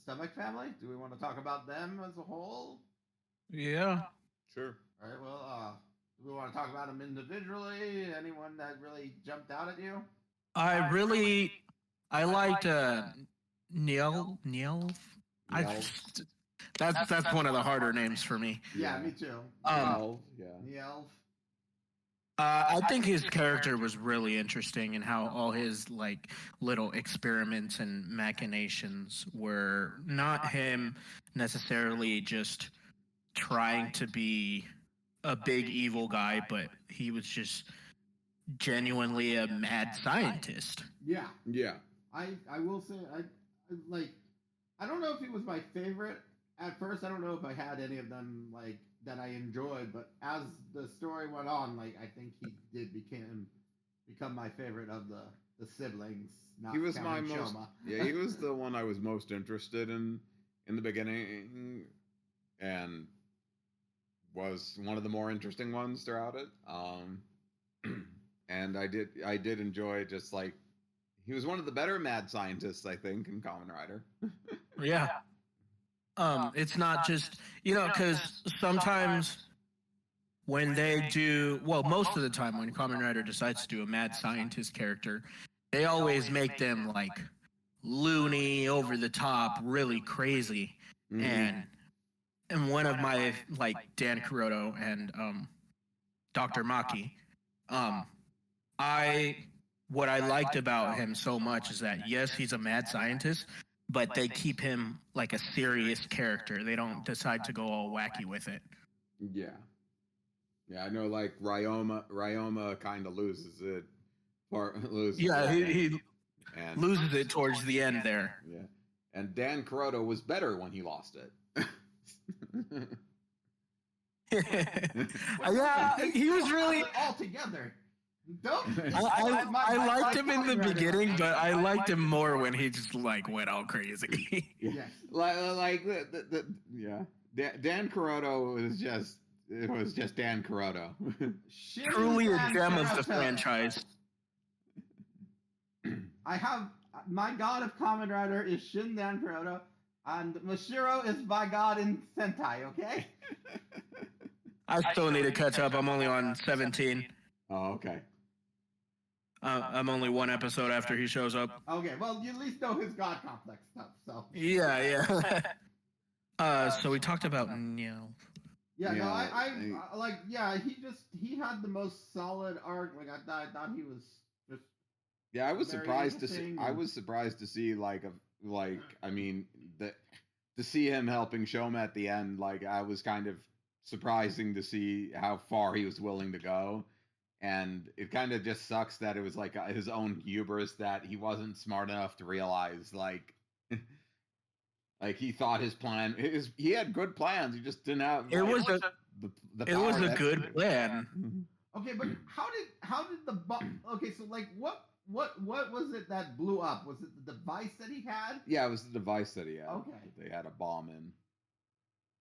Speaker 1: Stomach family? Do we want to talk about them as a whole?
Speaker 3: Yeah.
Speaker 2: Sure.
Speaker 1: All right, well, do we want to talk about them individually? Anyone that really jumped out at you?
Speaker 3: I liked Neil. That's one of the harder names for me.
Speaker 1: Yeah, me too. Nielf.
Speaker 3: I think his character was really interesting, and how all his like little experiments and machinations were not him necessarily just trying to be a big evil guy, but he was just genuinely a mad scientist.
Speaker 1: Yeah.
Speaker 2: Yeah.
Speaker 1: I will say I don't know if he was my favorite at first. I don't know if I had any of them like that I enjoyed, but as the story went on, like I think he did become my favorite of the siblings. Not
Speaker 2: He was my
Speaker 1: counting
Speaker 2: most.
Speaker 1: Shoma.
Speaker 2: Yeah, he was the one I was most interested in the beginning, and was one of the more interesting ones throughout it. And I did enjoy just like he was one of the better mad scientists I think in Kamen Rider.
Speaker 3: Yeah. It's not just, because sometimes when they do, well, most of the time when Kamen Rider decides to do a mad scientist character, they always make them like loony, over the top, really crazy.
Speaker 2: Mhm.
Speaker 3: And one of my, like, Dan Kuroto and Dr. Maki, I what I liked about him so much is that yes, he's a mad scientist, but they keep him like a serious character. They don't decide to go all wacky with it.
Speaker 2: Yeah. Yeah, I know like Ryoma kind of loses it. Loses
Speaker 3: Yeah,
Speaker 2: it.
Speaker 3: he
Speaker 2: And
Speaker 3: loses it towards the end there.
Speaker 2: yeah. And Dan Kuroto was better when he lost it.
Speaker 3: Yeah, he was really.
Speaker 1: all together. Don't.
Speaker 3: I liked him in the beginning, but I liked him more when he just like went all crazy.
Speaker 1: Yes.
Speaker 2: Like yeah. Dan Kuroto was just Dan Kuroto.
Speaker 3: Truly a gem of the franchise.
Speaker 1: I have my god of Kamen Rider is Shin Dan Kuroto, and Mashiro is my god in Sentai. Okay.
Speaker 3: I still need to catch up. I'm only on 17.
Speaker 2: Oh, okay.
Speaker 3: I'm only one episode after he shows up.
Speaker 1: Okay, well, you at least know his god complex stuff, so.
Speaker 3: Yeah. So we talked about Neo.
Speaker 1: Yeah, no,
Speaker 2: Yeah,
Speaker 1: I like, yeah, he had the most solid arc. Like, I thought he was just.
Speaker 2: Yeah, I was
Speaker 1: very
Speaker 2: surprised to see.
Speaker 1: interesting
Speaker 2: I
Speaker 1: and-
Speaker 2: was surprised to see I mean to see him helping Shoma at the end. Like I was kind of surprising to see how far he was willing to go. And it kind of just sucks that it was like his own hubris that he wasn't smart enough to realize like he thought his plan he had good plans, he just didn't have
Speaker 3: It was
Speaker 2: the
Speaker 3: It was
Speaker 2: power
Speaker 3: a
Speaker 2: to
Speaker 3: good
Speaker 2: execute it.
Speaker 3: plan.
Speaker 1: Okay, but how did the okay, so like what was it that blew up? Was it the device that he had?
Speaker 2: Yeah, it was the device that he had.
Speaker 1: Okay.
Speaker 2: They had a bomb in.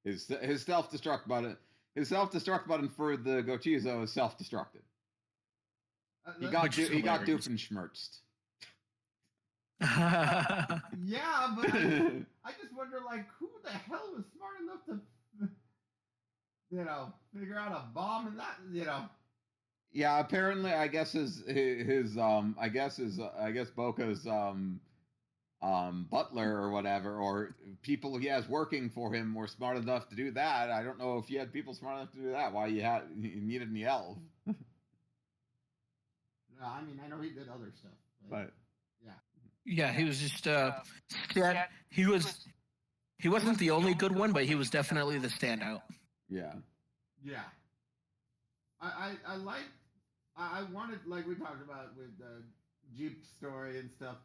Speaker 2: His self-destruct button. His self-destruct button for the Gochizo is self-destructed. He got Doofenshmirtzed.
Speaker 1: Yeah, but I just wonder, like, who the hell was smart enough to, figure out a bomb and that,
Speaker 2: Yeah, apparently, I guess his Boka's butler or whatever, or people he has working for him were smart enough to do that. I don't know if you had people smart enough to do that. Why you needed an elf?
Speaker 1: I mean, I know he did other stuff,
Speaker 2: But
Speaker 3: Yeah, he was just he wasn't the only good one, but he was definitely the standout.
Speaker 2: yeah.
Speaker 1: I wanted, like we talked about with the Jeep story and stuff.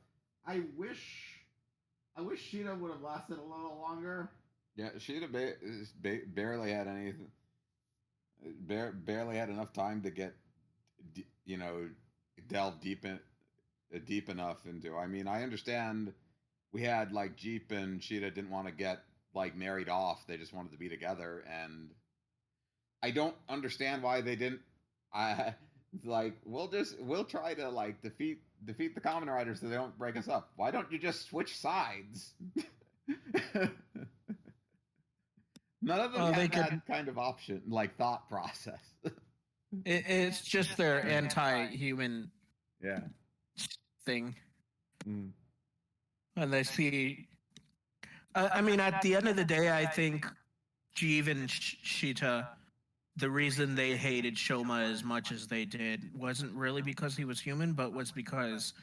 Speaker 1: I wish Sheeta would have lasted a little longer.
Speaker 2: Yeah, she'd have barely had anything. Barely had enough time to get, delve deep enough into. I mean, I understand we had like Jeep and Sheeta didn't want to get like married off. They just wanted to be together, and I don't understand why they didn't. We'll try to like defeat the Kamen Riders so they don't break us up. Why don't you just switch sides? None of them had that kind of option, like thought process.
Speaker 3: It's just their anti-human
Speaker 2: Yeah.
Speaker 3: thing.
Speaker 2: Mm.
Speaker 3: And they see. I mean, at the end of the day, I think Jeev and Sheeta, the reason they hated Shoma as much as they did wasn't really because he was human, but was because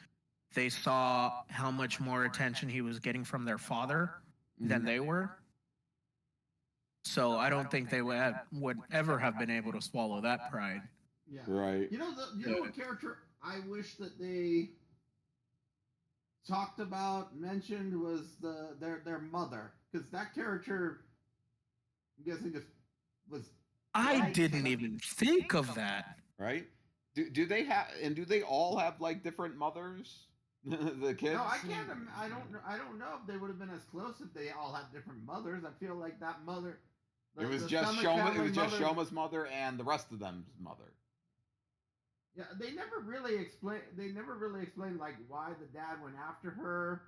Speaker 3: they saw how much more attention he was getting from their father than they were. So I don't think they would ever have been able to swallow that pride.
Speaker 1: Yeah.
Speaker 2: Right.
Speaker 1: You know what character I wish that they talked about, mentioned was their mother, because that character, I'm guessing, just was.
Speaker 3: I didn't even think of that.
Speaker 2: Right. Do they have, and do they all have like different mothers? The kids.
Speaker 1: No, I can't. I don't know if they would have been as close if they all had different mothers. I feel like that mother.
Speaker 2: It was just Shoma. It was just Shoma's mother and the rest of them's mother.
Speaker 1: Yeah, they never really explain. They never really explained like why the dad went after her,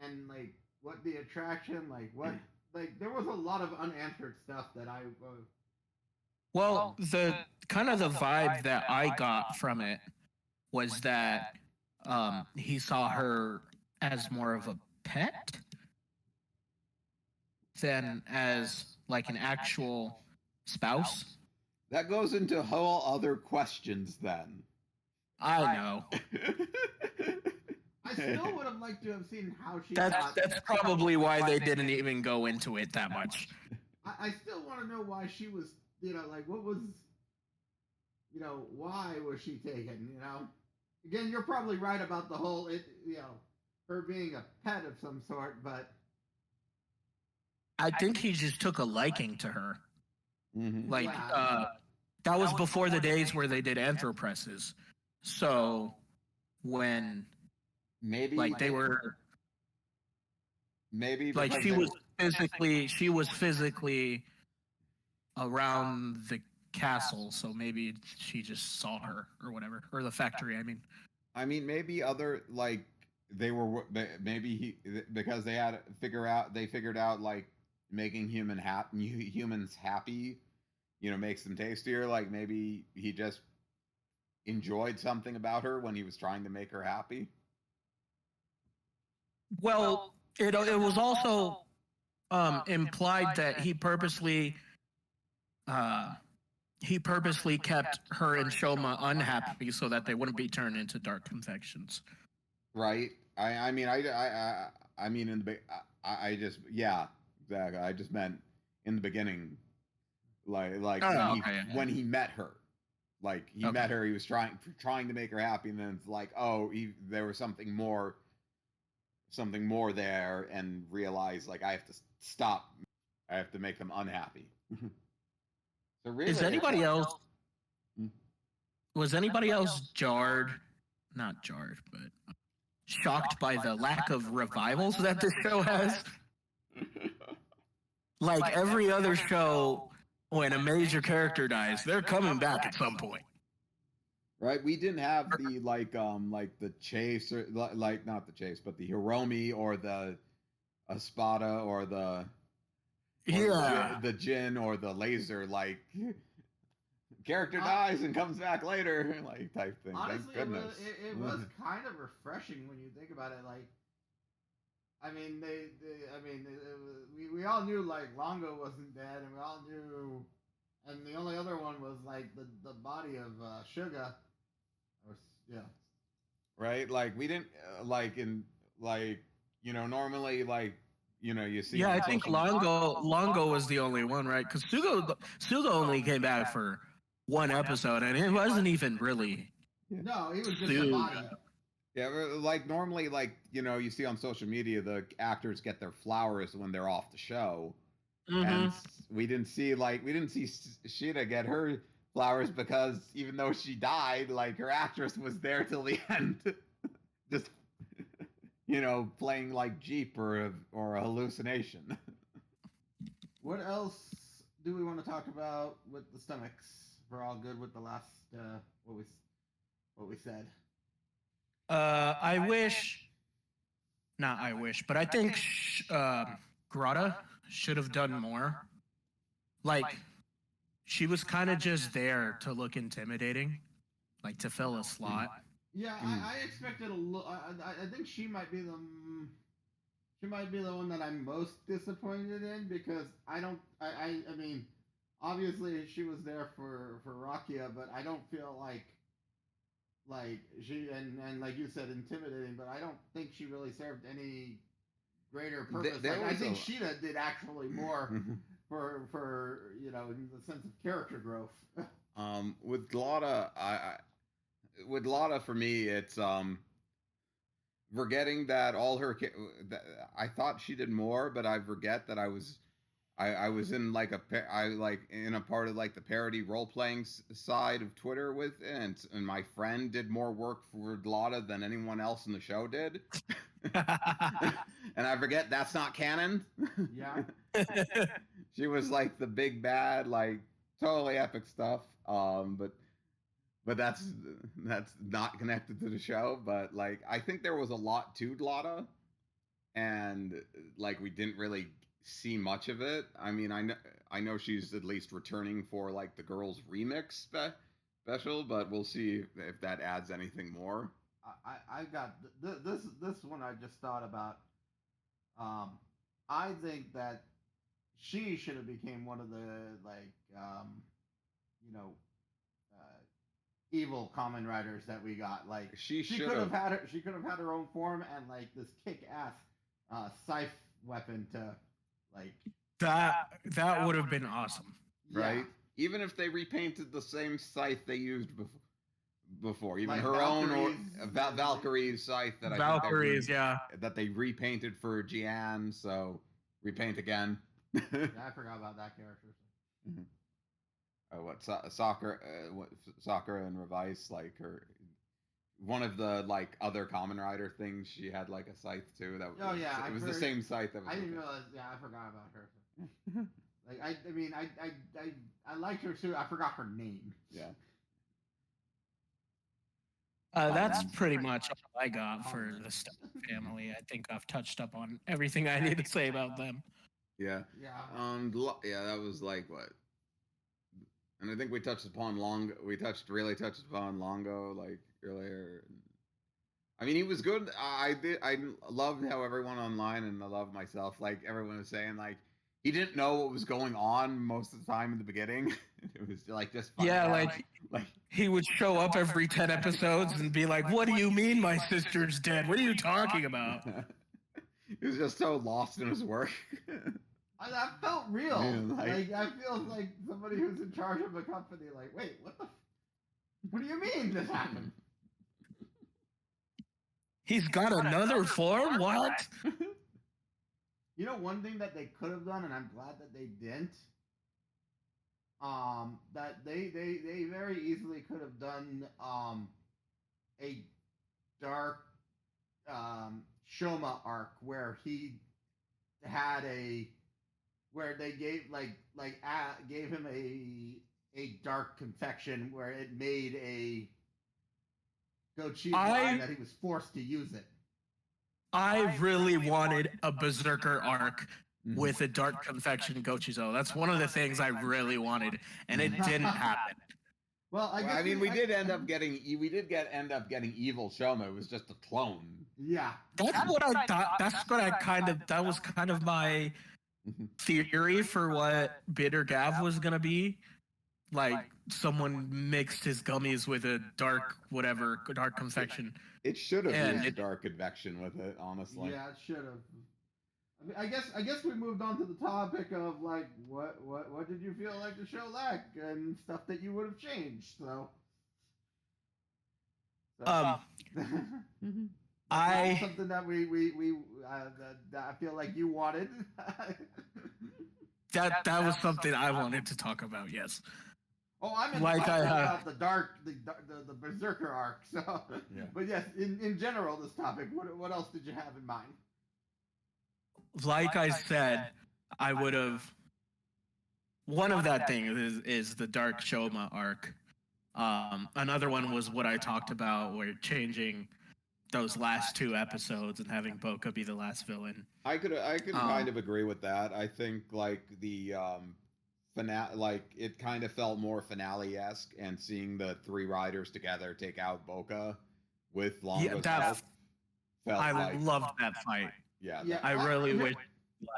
Speaker 1: and like what the attraction, like what, like there was a lot of unanswered stuff that I.
Speaker 3: Well, the kind of the vibe that I got from it was that he saw her as more of a pet than as like an actual spouse.
Speaker 2: That goes into whole other questions then.
Speaker 3: I know.
Speaker 1: I still would have liked to have seen how she.
Speaker 3: That's probably why they didn't even go into it that much.
Speaker 1: I still want to know why she was. Like what was. Why was she taken? Again, you're probably right about the whole her being a pet of some sort, but
Speaker 3: I think he just took a liking to her.
Speaker 2: Mm-hmm.
Speaker 3: Like that was before the days where they did anthropresses. So when
Speaker 2: maybe
Speaker 3: like they were
Speaker 2: maybe
Speaker 3: like she was physically around the castle, so maybe she just saw her or whatever, or the factory.
Speaker 2: I mean, maybe other like they were maybe because they figured out like making humans happy, makes them tastier. Like maybe he just enjoyed something about her when he was trying to make her happy.
Speaker 3: Well, it was also implied that he purposely kept her and Shoma unhappy so that they wouldn't be turned into dark confections.
Speaker 2: Right. I mean in the exactly. I just meant in the beginning, when he met her, like he met her, he was trying to make her happy, and then it's like, there was something more there, and realized like I have to stop, I have to make them unhappy. So really,
Speaker 3: was anybody else not jarred, but shocked by the lack of revivals that this show has? Like every other show, when a major character dies, they're coming back at some point.
Speaker 2: Right, we didn't have the the chase, or like not the chase, but the Hiromi or the Espada or the the Jin or the Laser, like character dies and comes back later, like type thing.
Speaker 1: Honestly,
Speaker 2: thank goodness.
Speaker 1: It was kind of refreshing when you think about it. Like, we all knew like Longo wasn't dead, and we all knew, and the only other one was like the body of Suga.
Speaker 2: Right, like we didn't normally you see.
Speaker 3: Yeah, I think Longo was the only one, right? Because Suga only came back for one episode, and it wasn't even really.
Speaker 1: No, he was just a body.
Speaker 2: Yeah, like normally, you see on social media, the actors get their flowers when they're off the show, and we didn't see Shida get her flowers because even though she died, like her actress was there till the end, just playing like Jeep or a hallucination.
Speaker 1: What else do we want to talk about with the stomachs? We're all good with the last what we said.
Speaker 3: I think Grata should have done more. Like, she was kind of just there to look intimidating, like to fill a slot.
Speaker 1: Yeah, I expected a little. I think she might be the one that I'm most disappointed in, because I mean, obviously she was there for Rakia, but I don't feel like she and like you said, intimidating, but I don't think she really served any greater purpose. I think Shida did actually more for in the sense of character growth.
Speaker 2: With Lotta, with Lotta for me, it's forgetting that all her. That I thought she did more, but I forget that I was in like I like in a part of like the parody role playing side of Twitter with it, and my friend did more work for Lotta than anyone else in the show did. And I forget that's not canon.
Speaker 1: Yeah.
Speaker 2: She was like the big bad, like totally epic stuff. But that's not connected to the show. But like I think there was a lot to Lotta, and like we didn't really see much of it. I mean, I know she's at least returning for like the girls remix special, but we'll see if that adds anything more.
Speaker 1: I got this one. I just thought about. Um, I think that she should have became one of the like you know evil common riders that we got. Like she could have had her. She could have had her own form and like this kick ass scythe weapon to like
Speaker 3: that would have been awesome,
Speaker 2: right?
Speaker 1: Yeah.
Speaker 2: Even if they repainted the same scythe they used before, even
Speaker 1: Like
Speaker 2: her
Speaker 1: Valkyrie's,
Speaker 2: own Valkyrie's scythe that
Speaker 3: Valkyries, yeah,
Speaker 2: that they repainted for Jian, so repaint again.
Speaker 1: Yeah, I forgot about that character.
Speaker 2: Mm-hmm. What Sakura and Revice, like her one of the like other Kamen Rider things, she had like a scythe too. It was the same scythe that was.
Speaker 1: I didn't realize. Yeah, I forgot about her. Like I mean, I liked her too. I forgot her name.
Speaker 2: Yeah.
Speaker 3: That's pretty much all I got for the Stone family. I think I've touched up on everything I need to say about them.
Speaker 2: Yeah.
Speaker 1: Yeah.
Speaker 2: Yeah, that was like what. And I think we touched upon Longo. Really touched upon Longo like earlier. I mean, he was good. I loved how everyone online, and I love myself. Like everyone was saying, like he didn't know what was going on most of the time in the beginning. It was like just fun.
Speaker 3: Yeah, like he would show up every 10 episodes and be like, "What do you mean my sister's dead? What are you talking about?"
Speaker 2: He was just so lost in his work.
Speaker 1: That felt real.
Speaker 2: Yeah,
Speaker 1: like I feel like somebody who's in charge of a company. Like, wait, what do you mean this happened?
Speaker 3: He's got another form? What?
Speaker 1: You know, one thing that they could have done, and I'm glad that they didn't. That they very easily could have done a dark Shoma arc where he had where they gave gave him a dark confection where it made a Gochi's line that he was forced to use it.
Speaker 3: I really wanted a Berserker arc with a dark confection Gochizo. That's one of the things I really wanted, and it didn't happen.
Speaker 1: Well, I
Speaker 2: mean, we did end up getting evil Shoma. It was just a clone.
Speaker 1: Yeah,
Speaker 3: that's what I thought. That was kind of my theory for what Bitter Gavv was gonna be. Like someone mixed his gummies with a dark confection.
Speaker 2: It should have used dark convection with it, honestly.
Speaker 1: Yeah, it should have. I mean, I guess we moved on to the topic of like what did you feel like the show lacked and stuff that you would have changed. So something that that I feel like you wanted.
Speaker 3: that was something I wanted to talk about. Yes.
Speaker 1: Oh, I'm about the Berserker arc. So, yeah. But yes, in general, this topic. What else did you have in mind?
Speaker 3: Like I said, I would have. One of that thing is the Dark Shoma arc. Another one was what I talked about, where changing those last two episodes and having Boca be the last villain.
Speaker 2: I could kind of agree with that. I think like the finale, like it kind of felt more finale-esque, and seeing the three riders together take out Boca with Longo's help.
Speaker 3: I loved that fight.
Speaker 2: Yeah,
Speaker 3: I really wish.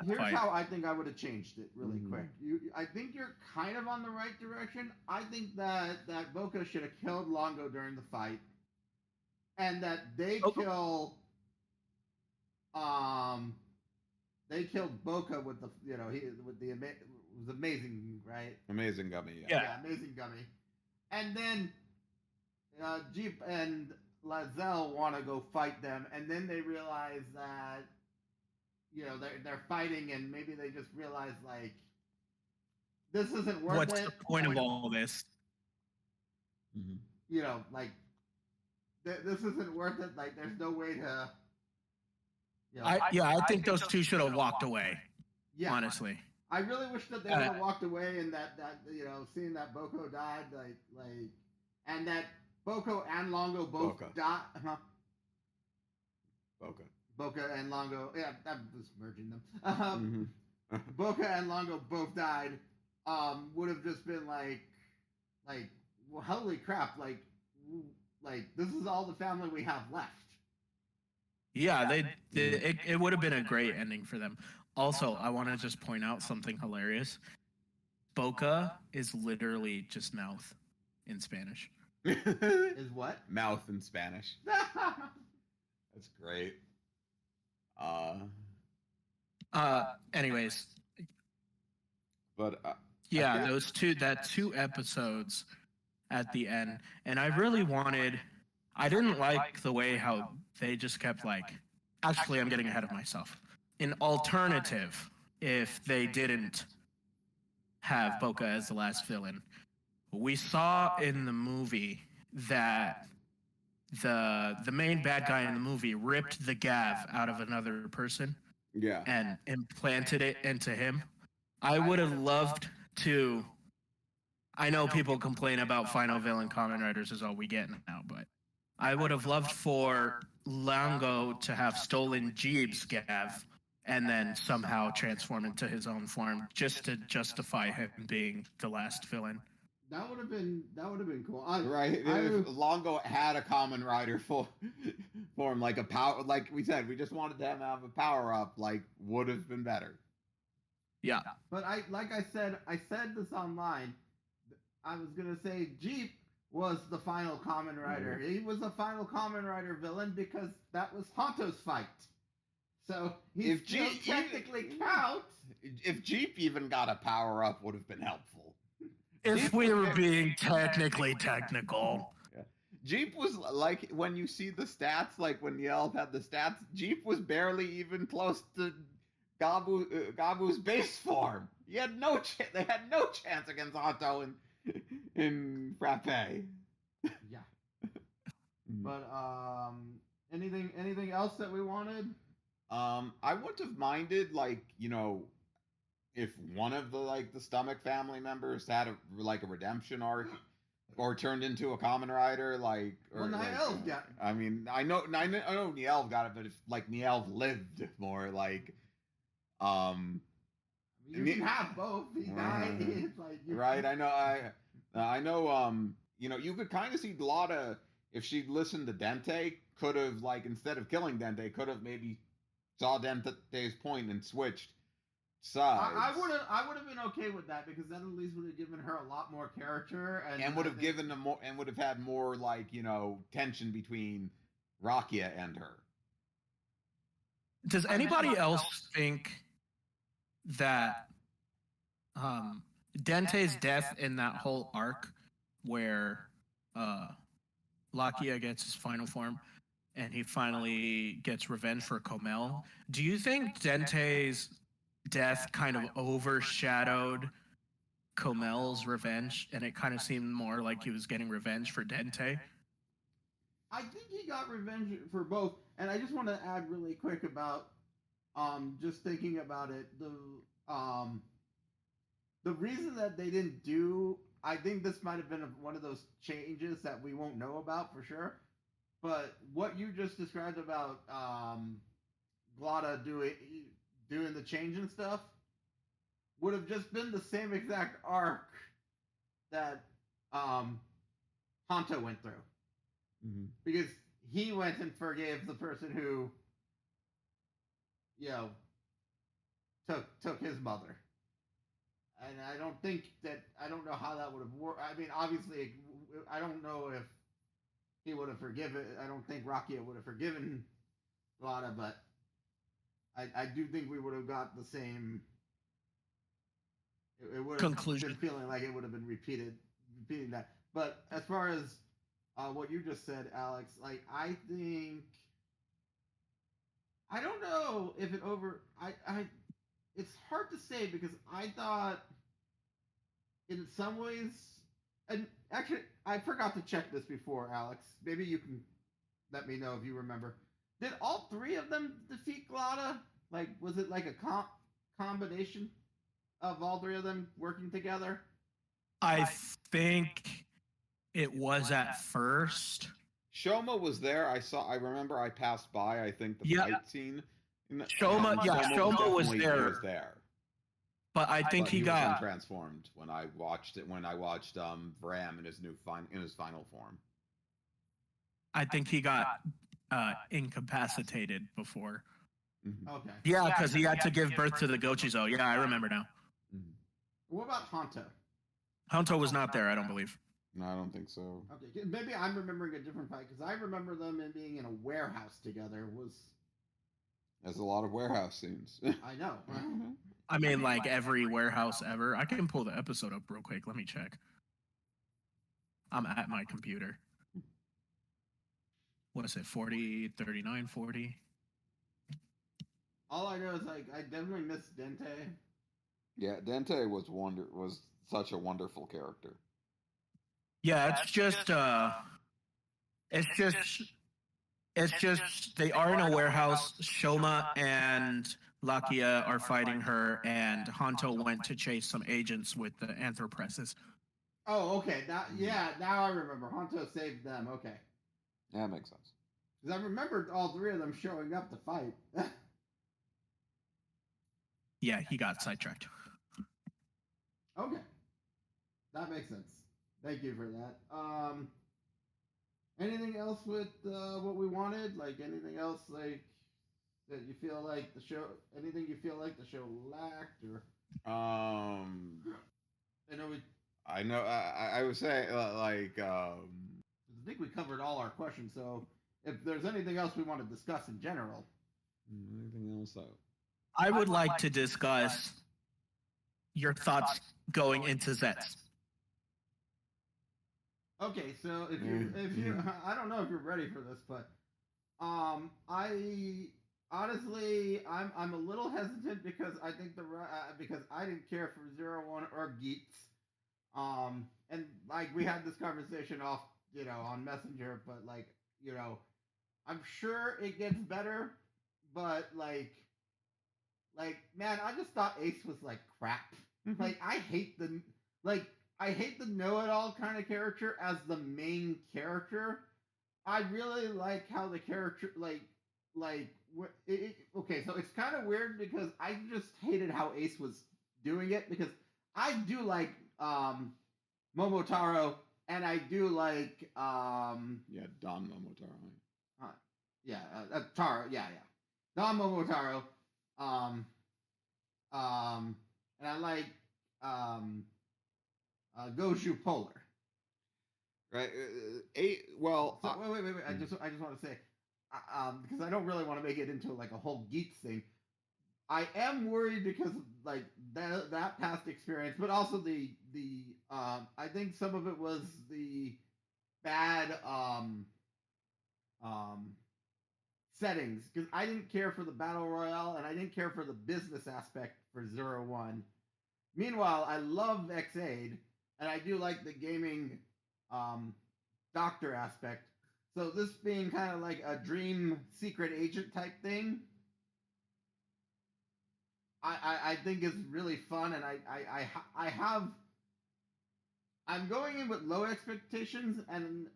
Speaker 1: Here's how I think I would have changed it really quick. I think you're kind of on the right direction. I think that Boca should have killed Longo during the fight, and that they killed Boca with the was amazing, right?
Speaker 2: Amazing Gummy.
Speaker 3: Yeah,
Speaker 1: Amazing Gummy. and then Jeep and Lazelle want to go fight them, and then they realize that they're fighting, and maybe they just realize like this isn't worth
Speaker 3: What's
Speaker 1: it.
Speaker 3: the point of all this?
Speaker 1: Like this isn't worth it. Like there's no way to.
Speaker 3: I think those two should have walked away. Yeah, honestly.
Speaker 1: I really wish that they would have walked away, and that seeing that Boko died, like, and that Boko and Longo both died. Huh? Boca and Longo. Yeah, I'm just merging them. Boca and Longo both died. Would have just been like, well, holy crap! Like this is all the family we have left.
Speaker 3: Yeah, it would have been a great ending for them. Also, I want to just point out something hilarious. Boca is literally just mouth in Spanish.
Speaker 1: Is what?
Speaker 2: Mouth in Spanish. That's great.
Speaker 3: Anyways.
Speaker 2: But
Speaker 3: yeah, that two episodes at the end, and I didn't like the way how they just kept like, actually, I'm getting ahead of myself. An alternative, if they didn't have Boca as the last villain, we saw in the movie that the main bad guy in the movie ripped the Gavv out of another person, and implanted it into him. I would have loved to. I know people complain about final villain Kamen Riders is all we get now, but I would have loved for Longo to have stolen Jeeb's Gavv and then somehow transform into his own form, just to justify him being the last villain.
Speaker 1: That would have been cool.
Speaker 2: If Longo had a Kamen Rider form, like a power, like we said, we just wanted them to have a power up, like would have been better.
Speaker 3: Yeah.
Speaker 1: But I said this online. I was gonna say Jeep was the final Kamen Rider. He was the final Kamen Rider villain because that was Honto's fight. So he still technically counts.
Speaker 2: If Jeep even got a power up, would have been helpful.
Speaker 3: If we were being technically technical.
Speaker 2: Yeah. Jeep was like, when you see the stats, like when Yelv had the stats, Jeep was barely even close to Gavv's base form. They had no chance against Honto in Frappe.
Speaker 1: Yeah. But anything else that we wanted?
Speaker 2: I wouldn't have minded, like, if one of the Stomach family members had a redemption arc or turned into a Kamen Rider,
Speaker 1: Nielv got it.
Speaker 2: I mean, I know Nielv got it, but if Nielv lived more,
Speaker 1: you can have both. He died.
Speaker 2: Right. I know. You could kind of see Lotta, if she'd listened to Dente, could have instead of killing Dente, could have maybe saw Dente's point and switched sides.
Speaker 1: I would have been okay with that, because that at least would have given her a lot more character
Speaker 2: and would have given them more, and would have had more tension between Rakia and her.
Speaker 3: Does anybody else think that Dente's death in that whole arc where Lakia gets his final form and he finally gets revenge for Komel, do you think Dente's death kind of overshadowed Komel's revenge, and it kind of seemed more like he was getting revenge for Dente?
Speaker 1: I think he got revenge for both, and I just want to add really quick about just thinking about it, the reason that they didn't do, I think this might have been one of those changes that we won't know about for sure, but what you just described about Glotta doing the change and stuff would have just been the same exact arc that Honto went through.
Speaker 2: Mm-hmm.
Speaker 1: Because he went and forgave the person who, took his mother. And I don't know how that would have worked. I mean, obviously, I don't know if he would have forgiven. I don't think Rakia would have forgiven Lotta, but I do think we would have got the same. It would have
Speaker 3: conclusion.
Speaker 1: been feeling like it would have been repeating that. But as far as what you just said, Alex, like I think I don't know if it over. I it's hard to say because I thought in some ways, and actually I forgot to check this before, Alex. Maybe you can let me know if you remember. Did all three of them defeat Glada? Like, was it like a combination of all three of them working together?
Speaker 3: I think it was at first.
Speaker 2: Shoma was there. I remember I passed by, I think, the
Speaker 3: Yeah.
Speaker 2: fight scene.
Speaker 3: Shoma was
Speaker 2: definitely
Speaker 3: there.
Speaker 2: was there.
Speaker 3: But I think he
Speaker 2: wasn't
Speaker 3: got
Speaker 2: transformed when I watched it. When I watched Vram in his final form.
Speaker 3: I think he got incapacitated before.
Speaker 2: Mm-hmm.
Speaker 1: Okay.
Speaker 3: Yeah, because he had to give birth to the Gochizo. Yeah, I remember now.
Speaker 2: Mm-hmm.
Speaker 1: What about Honto?
Speaker 3: Honto was not there, I don't believe.
Speaker 2: No, I don't think so.
Speaker 1: Okay, maybe I'm remembering a different fight because I remember them in being in a warehouse together.
Speaker 2: There's a lot of warehouse scenes.
Speaker 1: I know.
Speaker 3: I mean, like every warehouse ever. I can pull the episode up real quick. Let me check. I'm at my computer. What is it? 40, 39, 40?
Speaker 1: All I know is like I definitely miss Dente.
Speaker 2: Yeah, Dente was such a wonderful character.
Speaker 3: Yeah, it's just they are in a warehouse. Shoma and Lakia are fighting her, and Honto went to chase some agents with the Anthropresses.
Speaker 1: Oh, okay. Now I remember. Honto saved them. Okay.
Speaker 2: Yeah, that makes sense.
Speaker 1: Because I remembered all three of them showing up to fight.
Speaker 3: Yeah, he got sidetracked.
Speaker 1: Okay. That makes sense. Thank you for that. Anything else with what we wanted? Like anything else like that you feel like the show? Anything you feel like the show lacked, or? I know.
Speaker 2: I would say I
Speaker 1: think we covered all our questions. So if there's anything else we want to discuss in general,
Speaker 2: anything else?
Speaker 3: I would like to discuss your thoughts going into Zeztz.
Speaker 1: Okay, so if you, I don't know if you're ready for this, but I honestly, I'm a little hesitant because I think because I didn't care for 01 or Geets, and like we had this conversation off, on Messenger, but like, I'm sure it gets better, but like, man, I just thought Ace was like crap. Like, I hate the know-it-all kind of character as the main character. I really like how the character, okay, so it's kind of weird because I just hated how Ace was doing it because I do like Momotaro and I do like
Speaker 2: Don Momotaro.
Speaker 1: Taro, Don Momotaro, and I like Goju Polar.
Speaker 2: Right.
Speaker 1: So, wait. I just want to say, because I don't really want to make it into like a whole Geeks thing. I am worried because of, like that past experience, but also the I think some of it was the bad settings because I didn't care for the battle royale and I didn't care for the business aspect for 01. Meanwhile, I love Xaid and I do like the gaming doctor aspect. So this being kind of like a dream secret agent type thing, I think is really fun, and I'm going in with low expectations and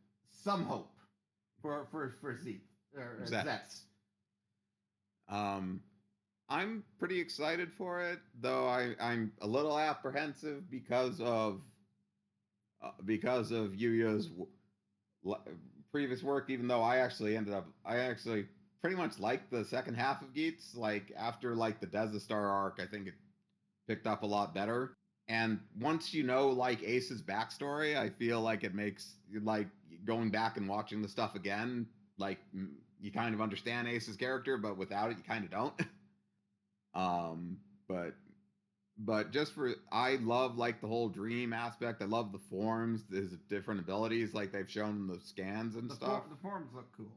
Speaker 1: some hope for Zeztz.
Speaker 2: I'm pretty excited for it, though I'm a little apprehensive because of Yuya's previous work. Even though I actually pretty much liked the second half of Geets. Like after like the Desistar arc, I think it picked up a lot better. And once like Ace's backstory, I feel like it makes like going back and watching the stuff again, like you kind of understand Ace's character, but without it, you kind of don't. But but just for I love like the whole dream aspect. I love the forms, his different abilities, like they've shown in the scans and stuff.
Speaker 1: The forms look cool.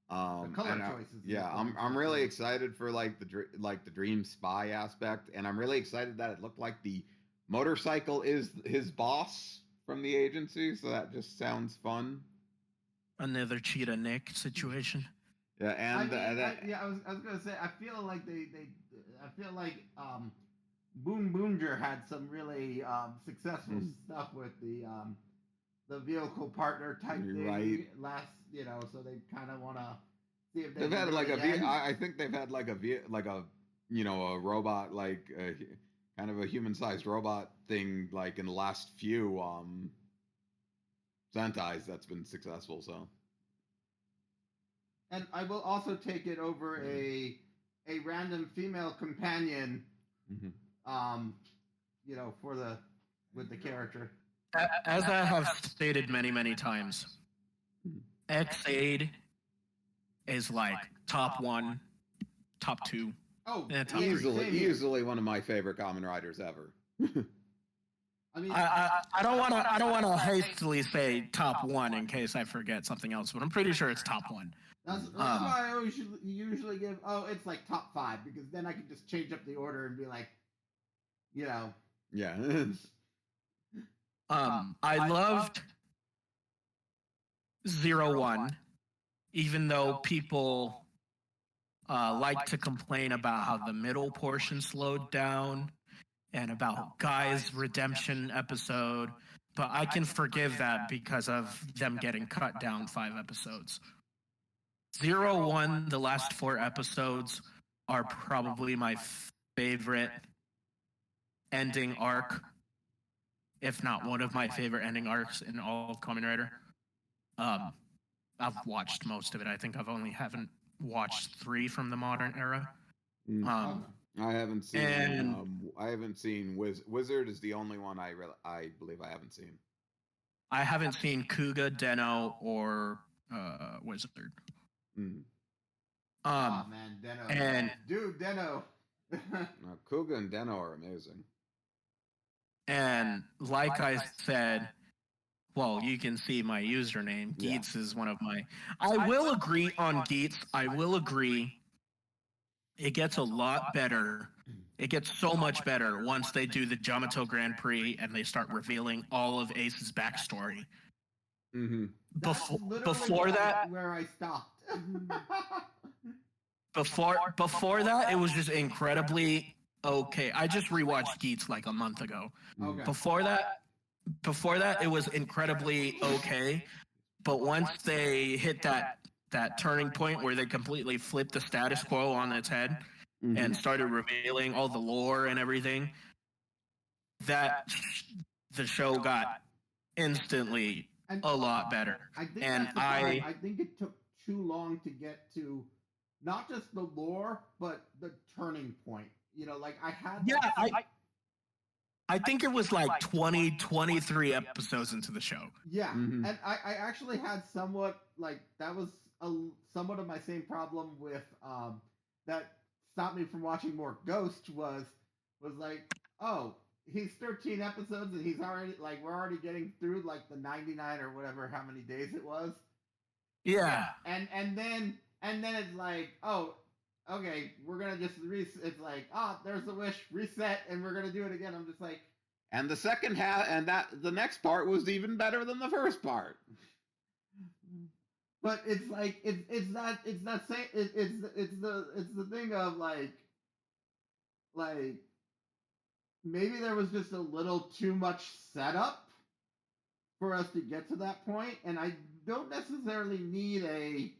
Speaker 1: The color
Speaker 2: and
Speaker 1: choices.
Speaker 2: yeah, I'm really excited for like the dream spy aspect, and I'm really excited that it looked like the motorcycle is his boss from the agency. So that just sounds fun.
Speaker 3: Another Cheetah Nick situation.
Speaker 2: Yeah, and
Speaker 1: I was gonna say I feel like Boom Boonger had some really successful stuff with the vehicle partner type thing last, so they kind of want to see if
Speaker 2: they've had like I think they've had like a a robot, like kind of a human-sized robot thing, like in the last few Sentai's that's been successful. So,
Speaker 1: and I will also take it over a random female companion, with the character.
Speaker 3: As I have stated many times, X-Aid is like top 1, top 2.
Speaker 1: Oh,
Speaker 3: top
Speaker 2: easily one of my favorite Kamen Riders ever.
Speaker 1: I mean,
Speaker 3: I don't want to hastily say top 1 in case I forget something else, but I'm pretty sure it's top 1.
Speaker 1: That's why I usually give. Oh, it's like top 5, because then I can just change up the order and be like,
Speaker 2: Yeah.
Speaker 3: I loved 01, even though people like to complain about how the middle portion slowed down and about Guy's redemption episode, but I can forgive that because of them getting cut down 5 episodes. 01, the last 4 episodes are probably my favorite ending arc, if not one of my favorite ending arcs in all of Kamen Rider. I've watched most of it. I think haven't watched 3 from the modern era.
Speaker 2: I haven't seen Wizard is the only one I believe I haven't seen.
Speaker 3: I haven't seen Kuga, Den-O, or Wizard.
Speaker 1: Oh man, Den-O.
Speaker 3: And
Speaker 1: dude, Den-O.
Speaker 2: Kuga and Den-O are amazing.
Speaker 3: And like I said, well, you can see my username. Geets is one of my. I will agree on Geets. I will agree. It gets a lot better. It gets so much better once they do the Yamato Grand Prix and they start revealing all of Ace's backstory. Before that,
Speaker 1: where I stopped.
Speaker 3: before that, it was just incredibly okay. I just rewatched Geets like a month ago.
Speaker 1: Okay.
Speaker 3: Before that, it was incredibly okay. But once they hit that turning point where they completely flipped the status quo on its head and started revealing all the lore and everything, that the show got instantly a lot better.
Speaker 1: I think it took too long to get to not just the lore, but the turning point. I had.
Speaker 3: Yeah, I think it was like 23 episodes into the show.
Speaker 1: Yeah, and I actually had somewhat that was somewhat of my same problem with that stopped me from watching more Ghost was like, oh, he's 13 episodes and he's already we're already getting through the 99 or whatever how many days it was.
Speaker 3: Yeah.
Speaker 1: And then it's like, oh, okay, we're gonna just it's like, there's the wish, reset, and we're gonna do it again. I'm just like,
Speaker 2: and the second half, and the next part was even better than the first part.
Speaker 1: But it's like it's the thing of like maybe there was just a little too much setup for us to get to that point, and I don't necessarily need a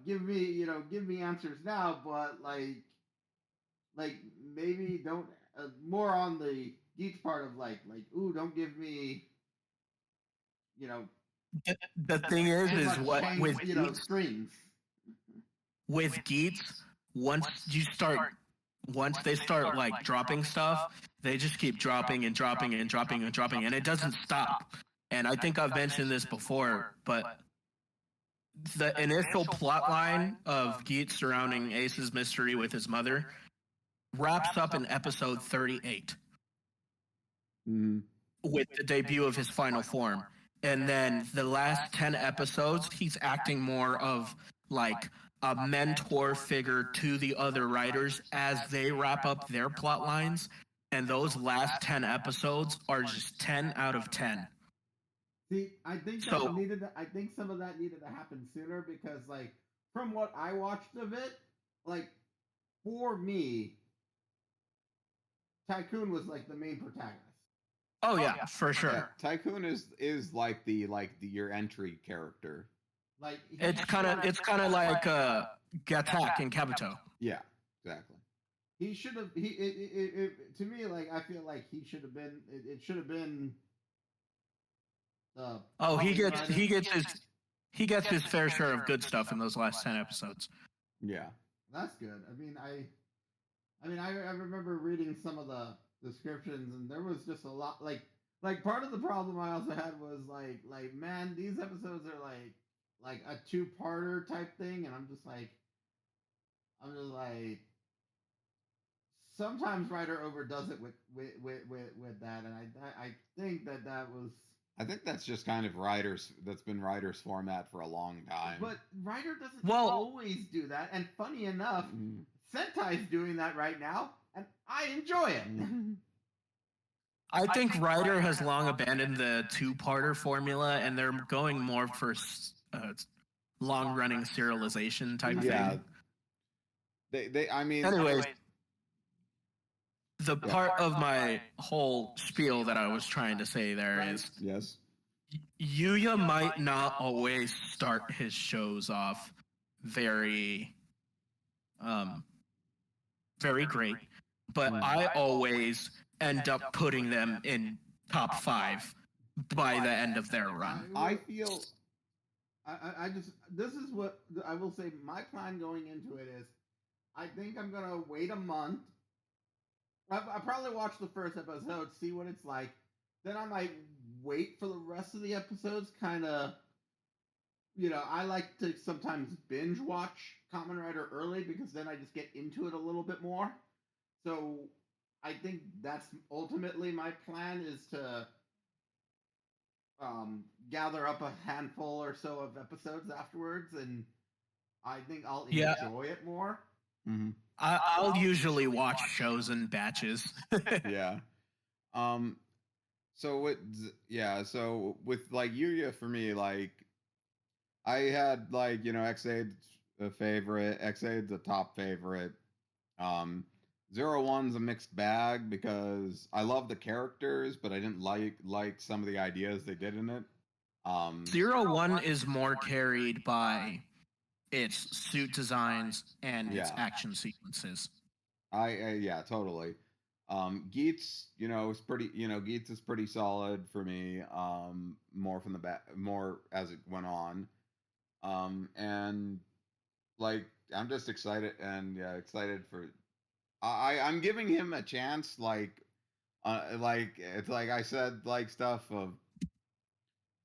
Speaker 1: give me answers now, but maybe don't more on the Geeks part of don't give me
Speaker 3: the thing is what with
Speaker 1: strings.
Speaker 3: With Geeks, once they start dropping stuff, they just keep dropping and dropping and dropping and dropping, and it doesn't stop. And I think I've mentioned this before, but the initial plot line of Geets surrounding Ace's mystery with his mother wraps up in episode 38
Speaker 2: Mm-hmm.
Speaker 3: with the debut of his final form. And then the last 10 episodes, he's acting more of like a mentor figure to the other writers as they wrap up their plot lines. And those last 10 episodes are just 10 out of 10.
Speaker 1: See, I think I think some of that needed to happen sooner because, like, from what I watched of it, like, for me, Tycoon was like the main protagonist.
Speaker 3: Oh yeah, for sure.
Speaker 2: Yeah, Tycoon is like your entry character.
Speaker 1: Like,
Speaker 3: It's kind of like Gatak and Kabuto.
Speaker 2: Yeah, exactly.
Speaker 1: He should have. To me, like, I feel like he should have been. It should have been.
Speaker 3: He gets his fair share of good stuff in those last 10 episodes.
Speaker 2: Yeah,
Speaker 1: that's good. I remember reading some of the descriptions, and there was just a lot. Like part of the problem I also had was like man, these episodes are like a two-parter type thing, and I'm just like, sometimes writer overdoes it with that, and I think that was.
Speaker 2: I think that's just kind of that's been writers' format for a long time.
Speaker 1: But writer doesn't always do that, and funny enough, Sentai's doing that right now, and I enjoy it.
Speaker 3: I think writer has long abandoned the two-parter formula, and they're going more for long-running serialization type thing. Anyways, the part of my whole spiel that I was trying to say there is,
Speaker 2: yes,
Speaker 3: Yuya might not always start his shows off very great, but I always end up putting them in top 5 by the end of their run.
Speaker 2: I feel.
Speaker 1: This is what I will say. My plan going into it is, I think I'm gonna wait a month. I probably watch the first episode, see what it's like. Then I might wait for the rest of the episodes. Kind of, I like to sometimes binge watch Kamen Rider early because then I just get into it a little bit more. So I think that's ultimately my plan, is to gather up a handful or so of episodes afterwards, and I think I'll enjoy it more.
Speaker 2: Mm-hmm.
Speaker 3: I'll usually watch shows in batches.
Speaker 2: Yeah. So with like Yuya, for me, like I had like X8's a favorite, X8's a top favorite. 01's a mixed bag because I love the characters, but I didn't like some of the ideas they did in it.
Speaker 3: 01 is more carried by its suit designs and its action sequences.
Speaker 2: Yeah, totally. Geets, is pretty. Geets is pretty solid for me. More from the back, more as it went on. And like I'm just excited for. I'm giving him a chance. Like it's like I said, like stuff of.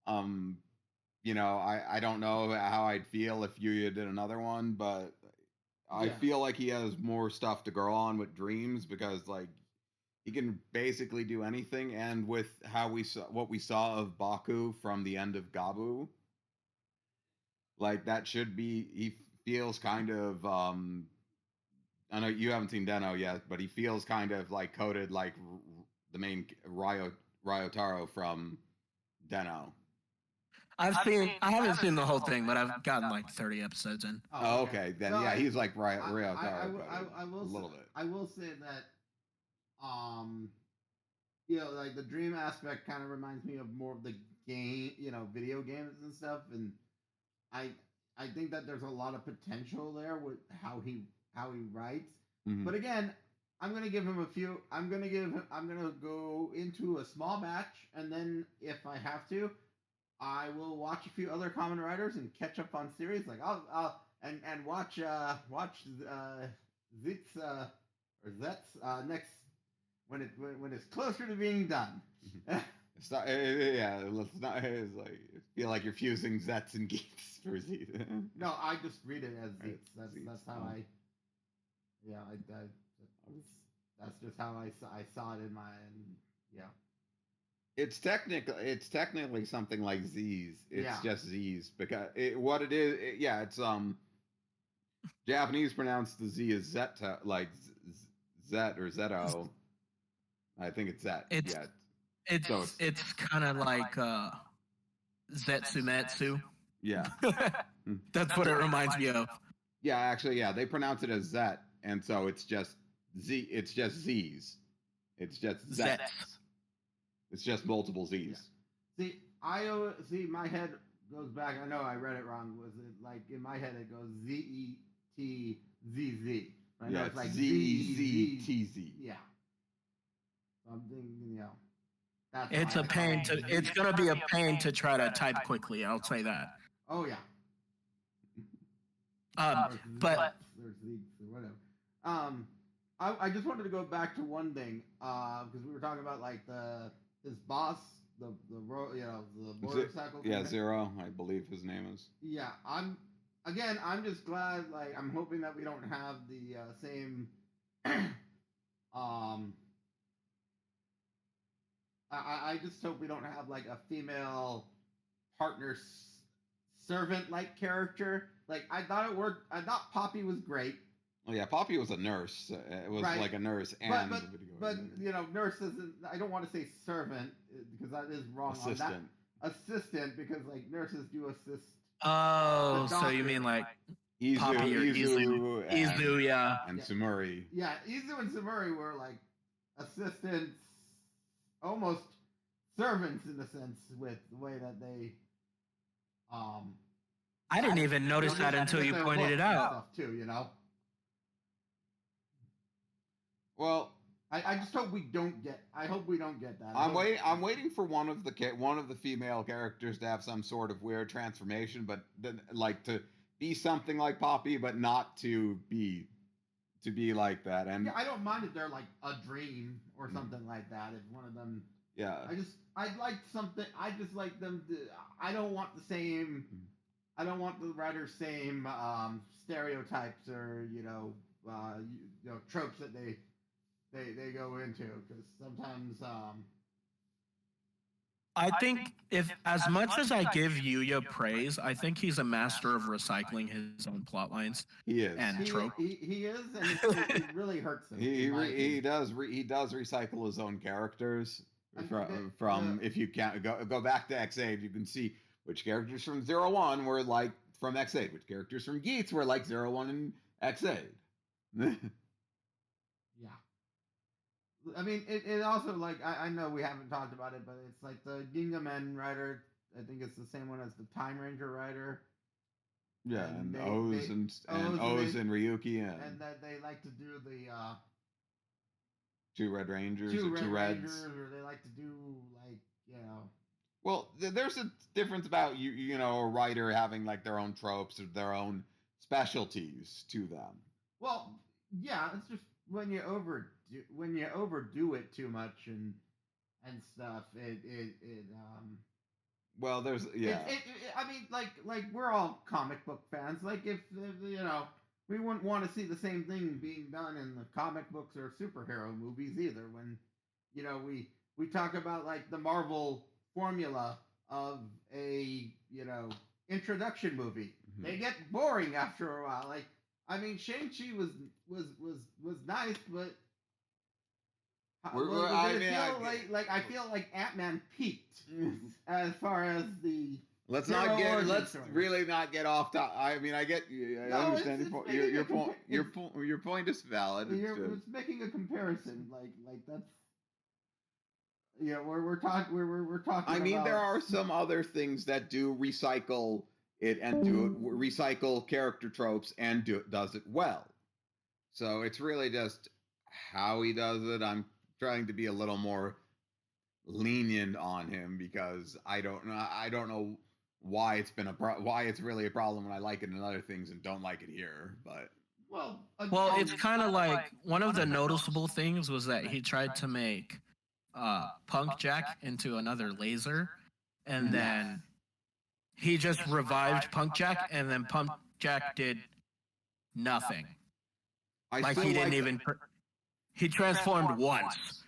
Speaker 2: I don't know how I'd feel if Yuya did another one, but I feel like he has more stuff to grow on with Dreams because like he can basically do anything, and with what we saw of Baku from the end of Gavv, like that should be, he feels kind of I know you haven't seen Deno yet, but he feels kind of like coded like the main Ryotaro from Deno.
Speaker 3: I haven't seen the whole thing, but I've gotten like 30 episodes in.
Speaker 2: Oh, okay. Then so he's like Ryotaro
Speaker 1: a little bit. I will say that, like the dream aspect kind of reminds me of more of the game, video games and stuff, and I think that there's a lot of potential there with how he writes. Mm-hmm. But again, I'm gonna give him a few. I'm gonna go into a small batch, and then if I have to, I will watch a few other Kamen Riders and catch up on series. Like I'll watch Zeztz next when it's closer to being done.
Speaker 2: It's not. It's not. It's like I feel like you're fusing Zeztz and Geeks for Zeztz.
Speaker 1: No, I just read it as Zeztz. That's how I. Yeah, That's just how I saw it in my yeah.
Speaker 2: It's technically something like Z's. It's
Speaker 1: Yeah.
Speaker 2: just Z's because what it is. Yeah, it's Japanese pronounce the Z as Zeta, like Zet or Zeto. I think it's Zet.
Speaker 3: It's
Speaker 2: yeah.
Speaker 3: it's kind of like Zetsumetsu.
Speaker 2: Yeah.
Speaker 3: That's what it reminds me of.
Speaker 2: Yeah, actually, yeah, they pronounce it as Zet, and so it's just Z. It's just Z's. It's just Zet. It's just multiple Z's.
Speaker 1: Yeah. See, my head goes back. I know I read it wrong. Was it like in my head it goes ZETZZ? Right?
Speaker 2: Yeah,
Speaker 1: it's like
Speaker 2: ZEZTZ.
Speaker 1: Yeah. So I'm thinking, that's
Speaker 3: it's a pain to. It's gonna be a pain to try to type quickly. I'll say that.
Speaker 1: Oh yeah.
Speaker 3: But
Speaker 1: there's leaks or whatever. I just wanted to go back to one thing because we were talking about like his boss, the motorcycle.
Speaker 2: Yeah, Zero, I believe his name is.
Speaker 1: Yeah, I'm just glad. Like, I'm hoping that we don't have the same. I just hope we don't have like a female partner servant-like character. Like, I thought it worked. I thought Poppy was great.
Speaker 2: Oh yeah, Poppy was a nurse. It was
Speaker 1: right.
Speaker 2: like a nurse and
Speaker 1: but nurse isn't. I don't want to say servant because that is wrong.
Speaker 2: Assistant.
Speaker 1: On that. Assistant, because like nurses do assist.
Speaker 3: Oh, so you mean like Poppy or Izu, yeah,
Speaker 2: and Sumuri.
Speaker 1: Yeah, Izu and Sumuri were like assistants, almost servants in a sense, with the way that they.
Speaker 3: I didn't even notice that until you pointed it out.
Speaker 1: Too,
Speaker 2: Well,
Speaker 1: I just hope we don't get. I hope we don't get that.
Speaker 2: I'm waiting for one of the female characters to have some sort of weird transformation, but like to be something like Poppy, but not to be like that. And
Speaker 1: yeah, I don't mind if they're like a dream or something like that. If one of them.
Speaker 2: Yeah.
Speaker 1: I'd like something. I just like them to. I don't want the same. I don't want the writer's same stereotypes or tropes that they go into, because sometimes
Speaker 3: I think if as much as I give Yuya praise, I think he's a master of recycling his own plot lines.
Speaker 2: He is.
Speaker 3: And trope.
Speaker 1: He is, and it really hurts him.
Speaker 2: He does recycle his own characters from if you can't go back to X8, you can see which characters from 01 were like from X8, which characters from Geats were like 01 and X8.
Speaker 1: Yeah. I mean, it also, like, I know we haven't talked about it, but it's like the Gingamen writer, I think it's the same one as the Time Ranger writer.
Speaker 2: Yeah, and Oz and Ryuki.
Speaker 1: And that they like to do the...
Speaker 2: Two Red Rangers
Speaker 1: two
Speaker 2: Reds.
Speaker 1: Rangers, or they like to do, like,
Speaker 2: Well, there's a difference about, a writer having, like, their own tropes or their own specialties to them.
Speaker 1: Well, yeah, it's just when you overdo it too much and stuff,
Speaker 2: well, there's
Speaker 1: I mean, like we're all comic book fans. Like if we wouldn't want to see the same thing being done in the comic books or superhero movies either. When we talk about like the Marvel formula of a introduction movie, they get boring after a while. Like, I mean, Shang-Chi was nice, but I feel like Ant-Man peaked as far as the.
Speaker 2: Let's really not get off top. I mean, I get you. I understand your point. Your point is valid.
Speaker 1: It's making a comparison, like that's. We're talking.
Speaker 2: I mean, there are some other things that do recycle it and recycle character tropes and does it well. So it's really just how he does it. I'm trying to be a little more lenient on him because I don't know why it's really a problem when I like it in other things and don't like it here. But
Speaker 3: well, it's kind of like one of the noticeable things was that he tried to make Punk Jack into another laser, and then he just revived Punk Jack, and then Punk Jack did nothing. He didn't even. He transformed once.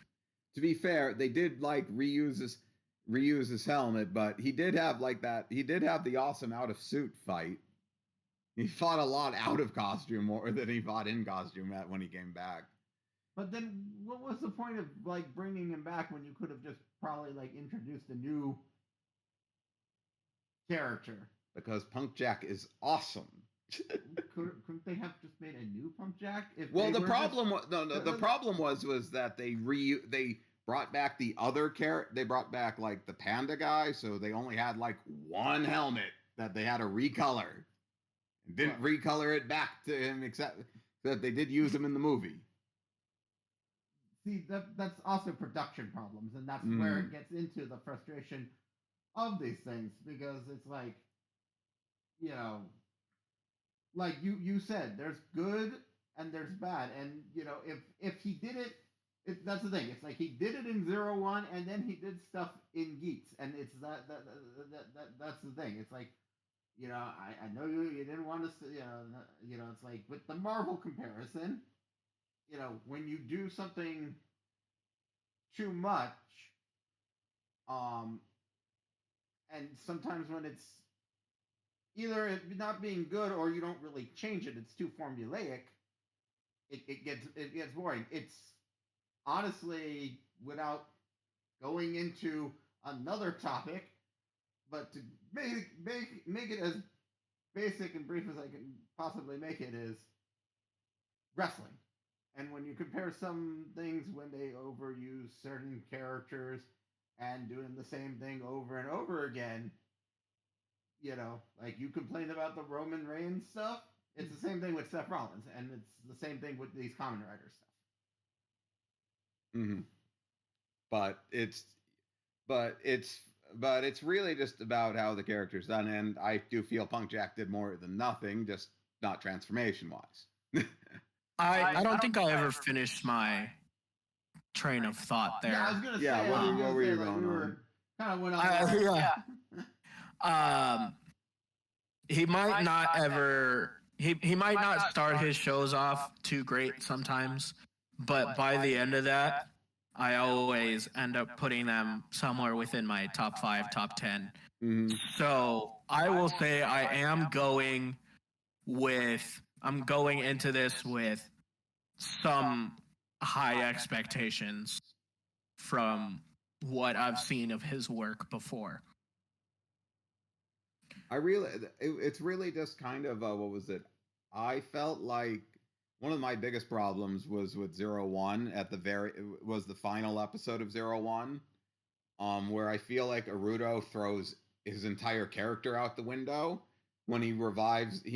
Speaker 2: To be fair, they did like reuse his helmet, but he did have like that. He did have the awesome out of suit fight. He fought a lot out of costume more than he fought in costume when he came back.
Speaker 1: But then, what was the point of like bringing him back when you could have just probably like introduced a new character?
Speaker 2: Because Punk Jack is awesome.
Speaker 1: Couldn't they have just made a new Punk Jack?
Speaker 2: The problem was that they brought back the other character. They brought back like the panda guy, so they only had like one helmet that they had to recolor. Didn't recolor it back to him, except that they did use him in the movie.
Speaker 1: See, that's also production problems, and that's where it gets into the frustration of these things, because it's like, you know, like you said, there's good and there's bad, and you know, if he did it, that's the thing. It's like he did it in 01, and then he did stuff in Geeks, and it's that's the thing. It's like, you know, I know you didn't want to, you know, it's like with the Marvel comparison, you know, when you do something too much, and sometimes when it's either it not being good or you don't really change it, it's too formulaic, it gets boring. It's honestly, without going into another topic, but to make it as basic and brief as I can possibly make it, is wrestling. And when you compare some things when they overuse certain characters and doing the same thing over and over again, you know, like you complain about the Roman Reigns stuff, it's the same thing with Seth Rollins, and it's the same thing with these Kamen Rider stuff.
Speaker 2: Mm-hmm. But it's really just about how the character's done, and I do feel Punk Jack did more than nothing, just not transformation wise.
Speaker 3: I don't think I ever finished my train of thought there.
Speaker 1: Yeah, I was gonna say.
Speaker 2: What were you going on?
Speaker 1: Kind of went on.
Speaker 3: He might not ever. He might not start his shows off too great sometimes, but by the end of that, I always end up putting them somewhere within my top 5, top 10.
Speaker 2: Mm-hmm.
Speaker 3: So I will say I am going into this with some high expectations from what I've seen of his work before.
Speaker 2: It's really just kind of what was it? I felt like one of my biggest problems was with 01 was the final episode of 01, where I feel like Arudo throws his entire character out the window when he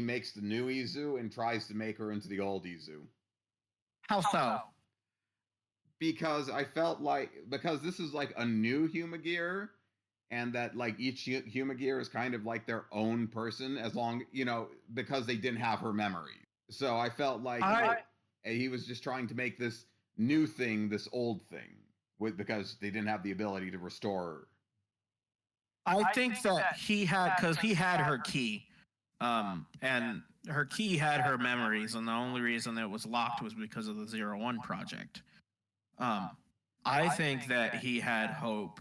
Speaker 2: makes the new Izu and tries to make her into the old Izu.
Speaker 3: How so?
Speaker 2: Because I felt like, because this is like a new Humagear, and that like each Humagear is kind of like their own person, as long, you know, because they didn't have her memory. So I felt like he was just trying to make this new thing this old thing, because they didn't have the ability to restore her.
Speaker 3: I think that he had her key, and her key had her memories, and the only reason it was locked was because of the 01 project. I think that he had hope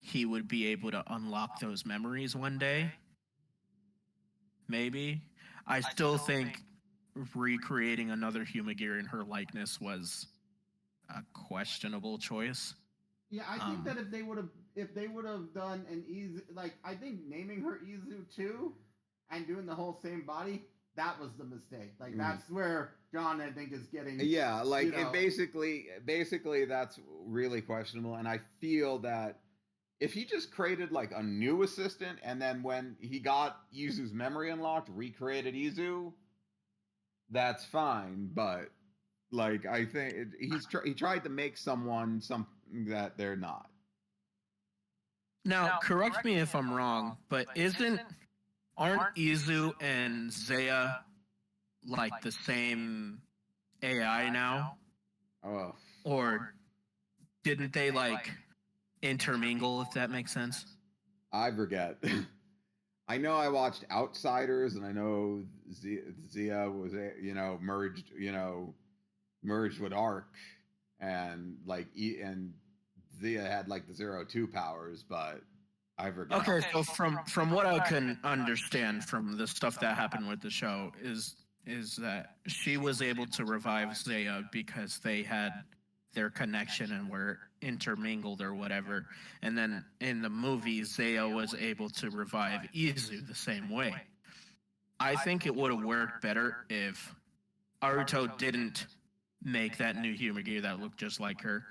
Speaker 3: he would be able to unlock those memories one day. Maybe. I still think recreating another Humagear in her likeness was a questionable choice.
Speaker 1: Yeah, I think that if they would have done an Izu, like, I think naming her Izu 2 and doing the whole same body, that was the mistake. Like, that's where John, I think, is getting.
Speaker 2: Yeah, like, it basically that's really questionable, and I feel that if he just created like a new assistant, and then when he got Izu's memory unlocked, recreated Izu, that's fine. But like, I think he tried to make someone something that they're not.
Speaker 3: Now, correct me if I'm wrong, but aren't Izu and Zaya like the same AI now?
Speaker 2: Oh.
Speaker 3: Or didn't they like intermingle, if that makes sense?
Speaker 2: I forget. I know I watched Outsiders, and I know Zia was, merged with Arc, and and Zia had like the 0-2 powers, but I forget.
Speaker 3: Okay, so from what I can understand from the stuff that happened with the show is that she was able to revive Zaya because they had their connection and were intermingled or whatever. And then in the movie, Zaya was able to revive Izu the same way. I think it would have worked better if Aruto didn't make that new human gear that looked just like her.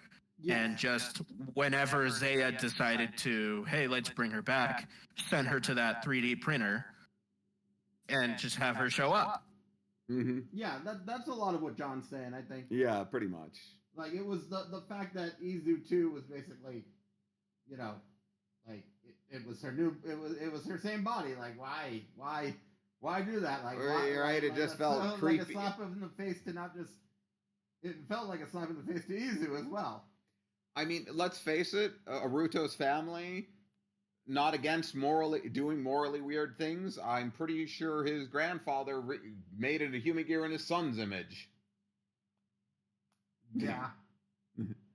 Speaker 3: And just whenever Zaya decided to, hey, let's bring her back, send her to that 3D printer and just have her show up.
Speaker 2: Mm-hmm.
Speaker 1: Yeah, that's a lot of what John's saying, I think.
Speaker 2: Yeah, pretty much.
Speaker 1: Like, it was the fact that Izu 2 was basically, you know, like, it was her new, it was her same body. Like, why do that? Like, why,
Speaker 2: right, it just felt creepy.
Speaker 1: Like a slap in the face to not just, it felt like a slap in the face to Izu as well.
Speaker 2: I mean, let's face it, Aruto's family, not against doing morally weird things. I'm pretty sure his grandfather made it a human gear in his son's image.
Speaker 1: Yeah.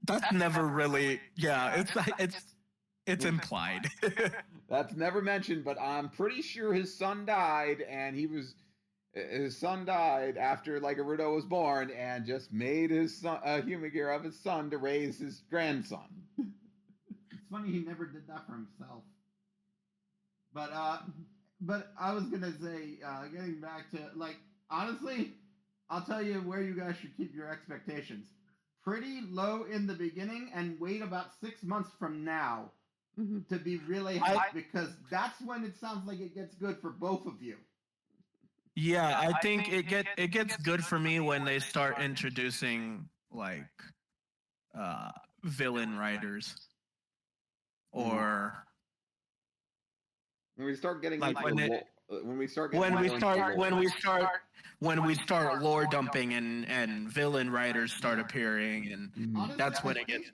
Speaker 3: That's never really, yeah, it's implied.
Speaker 2: That's never mentioned, but I'm pretty sure his son died, and his son died after like Aruto was born, and just made his son a human gear of his son to raise his grandson.
Speaker 1: It's funny he never did that for himself. But I was gonna say, getting back to, like, honestly, I'll tell you where you guys should keep your expectations. Pretty low in the beginning, and wait about 6 months from now to be really hyped, because that's when it sounds like it gets good for both of you.
Speaker 3: Yeah, I think it gets good for me when they start introducing like villain writers, or
Speaker 2: when we start getting
Speaker 3: like
Speaker 2: when we start
Speaker 3: lore dumping and villain writers start appearing, and
Speaker 1: Honestly,
Speaker 3: that's when it gets.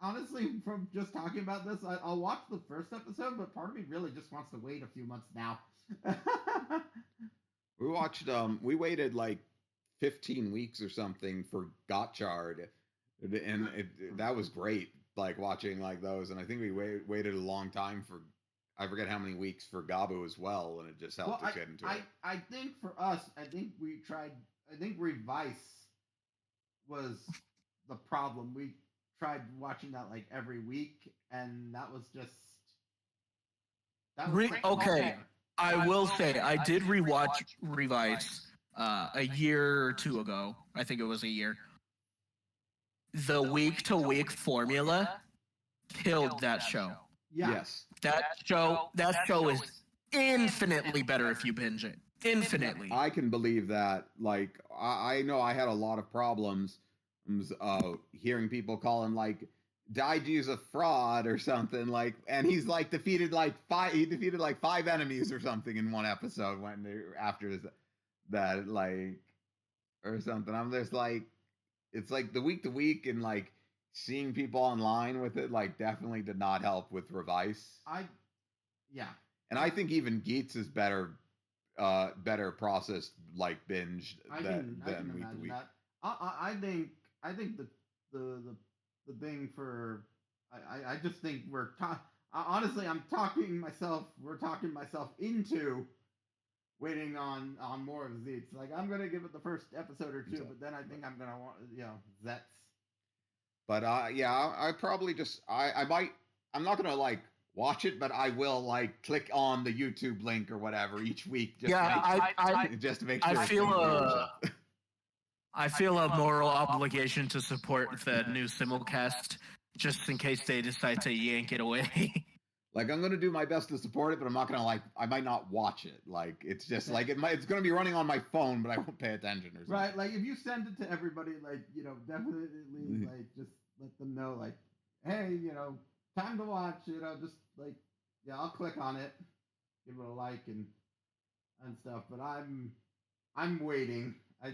Speaker 1: Honestly, from just talking about this, I'll watch the first episode, but part of me really just wants to wait a few months now.
Speaker 2: We watched. We waited like 15 weeks or something for Gotchard, and that was great. Like watching like those, and I think we waited a long time for. I forget how many weeks for Gavv as well, and it just helped us get into it.
Speaker 1: I think for us, I think we tried. I think Revice was the problem. We tried watching that like every week, and that was just. That was
Speaker 3: okay. I will say I did rewatch Revice a year or two ago. I think it was a year. The week-to-week formula killed that show.
Speaker 1: Yeah.
Speaker 2: Yes.
Speaker 3: That show is infinitely better if you binge it. Infinitely.
Speaker 2: I can believe that. Like, I know I had a lot of problems hearing people call him like Daiji's a fraud or something, like, and he's like defeated like five enemies or something in one episode after that, like, or something. I'm just like, it's like the week to week, and like seeing people online with it like definitely did not help with Revice.
Speaker 1: Yeah.
Speaker 2: And I think even Geets is better processed, like binged than week to week.
Speaker 1: That. I think the thing for I just think honestly we're talking myself into waiting on more of Zeztz. Like, I'm gonna give it the first episode or two, but then I think I'm gonna want Zeztz.
Speaker 2: But yeah, I probably just I'm not gonna like watch it, but I will like click on the YouTube link or whatever each week. Just to make sure.
Speaker 3: I feel a moral obligation to support the new simulcast, just in case they decide to yank it away.
Speaker 2: Like, I'm gonna do my best to support it, but I'm not gonna I might not watch it. Like, it's just like it's gonna be running on my phone, but I won't pay attention or something.
Speaker 1: Right, like if you send it to everybody, like, definitely like just let them know, like, hey, time to watch, just like, yeah, I'll click on it, give it a like and stuff. But I'm waiting. I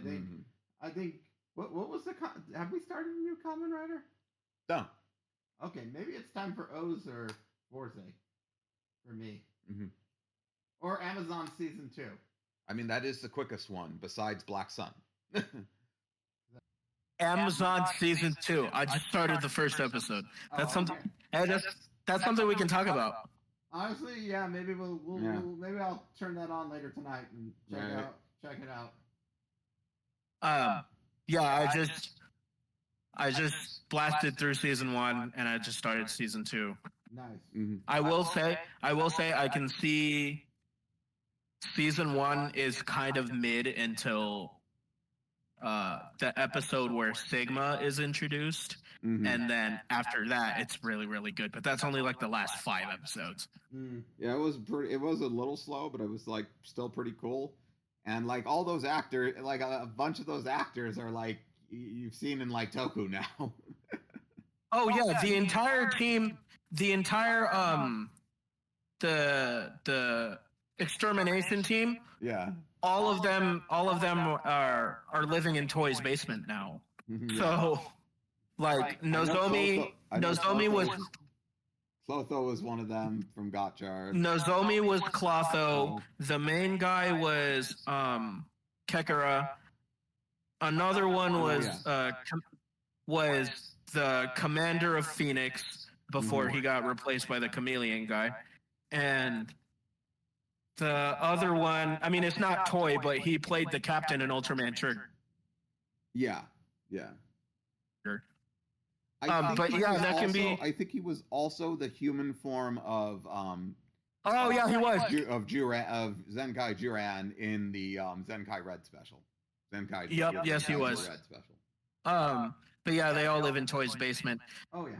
Speaker 1: think what was have we started a new Kamen writer?
Speaker 2: No.
Speaker 1: Okay, maybe it's time for Oz or Forze for me. Or Amazon season 2.
Speaker 2: I mean, that is the quickest one besides Black Sun.
Speaker 3: Amazon season 2. I just started the first episode. That's something.
Speaker 1: Okay.
Speaker 3: Hey, that's something we can talk about.
Speaker 1: Honestly, yeah, maybe maybe I'll turn that on later tonight and check it out.
Speaker 3: Yeah, I just blasted through season 1 and I just started season 2.
Speaker 1: Nice.
Speaker 2: Mm-hmm.
Speaker 3: I will say I can see season 1 is kind of mid until the episode where Sigma is introduced, and then after that it's really, really good. But that's only like the last 5 episodes.
Speaker 2: Yeah, it was a little slow, but it was like still pretty cool. And like all those actors, like a bunch of those actors are like you've seen in like Toku now.
Speaker 3: Oh yeah, the entire team, the entire the extermination team.
Speaker 2: Yeah.
Speaker 3: All of them are living in Toy's basement now.
Speaker 2: Yeah.
Speaker 3: So like Nozomi was
Speaker 2: Clotho was one of them from Gotchard.
Speaker 3: Nozomi was Clotho. The main guy was Kekara. Another one was the commander of Phoenix before he got replaced by the chameleon guy. And the other one, I mean, it's not Toy, but he played the captain in Ultraman Trigger.
Speaker 2: Yeah.
Speaker 3: Sure.
Speaker 2: But
Speaker 3: yeah, that can be.
Speaker 2: I think he was also the human form of
Speaker 3: Oh yeah, he was
Speaker 2: of Zenkai Juran in the Zenkai Red special. Zenkai.
Speaker 3: Yep. Yes, he was.
Speaker 2: Red special.
Speaker 3: But yeah, they all live in Toy's basement.
Speaker 1: Oh yeah.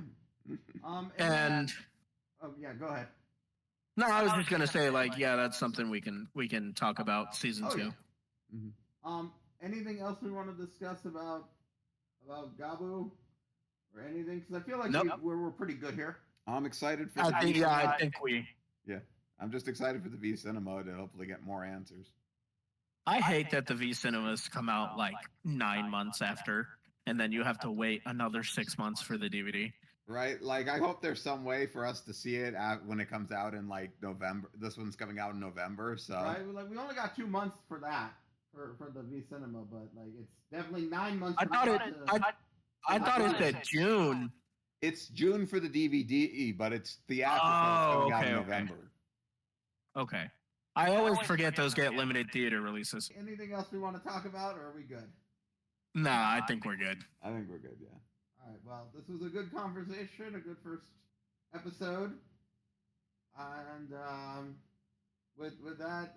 Speaker 3: And
Speaker 1: oh yeah, go ahead.
Speaker 3: No, I was just gonna say, like, yeah, that's something we can talk about season 2.
Speaker 1: Yeah. Anything else we want to discuss about Gavv or anything? Because I feel like we're pretty good here.
Speaker 2: I'm excited for.
Speaker 3: I think we.
Speaker 2: Yeah, I'm just excited for the V Cinema to hopefully get more answers.
Speaker 3: I hate that the V Cinemas come out like 9 months after, and then you have to wait another 6 months for the DVD.
Speaker 2: Right, like I hope there's some way for us to see it when it comes out in like November. This one's coming out in November, so
Speaker 1: right. Like we only got 2 months for that for the V Cinema, but like it's definitely 9 months.
Speaker 3: I thought it said June.
Speaker 2: It's June for the DVD, but it's theatrical coming out in November.
Speaker 3: Okay, I always forget those get limited theater releases.
Speaker 1: Anything else we want to talk about, or are we good?
Speaker 3: Nah, I think we're good.
Speaker 2: I think we're good. Yeah.
Speaker 1: All right, well, this was a good conversation, a good first episode, and with that,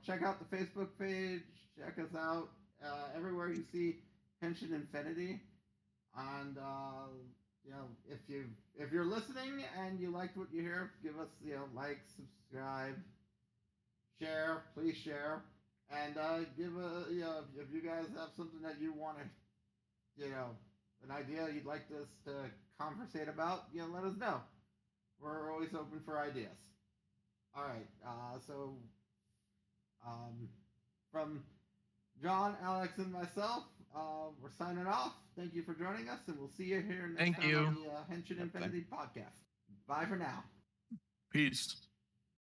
Speaker 1: check out the Facebook page, check us out everywhere you see Henshin Infinity, and if you're listening and you liked what you hear, give us like, subscribe, share, please share, and give if you guys have something that you want to an idea you'd like us to conversate about, let us know. We're always open for ideas. All right, so from John, Alex, and myself, we're signing off. Thank you for joining us, and we'll see you here next time on the Henshin Infinity podcast. Bye for now.
Speaker 3: Peace.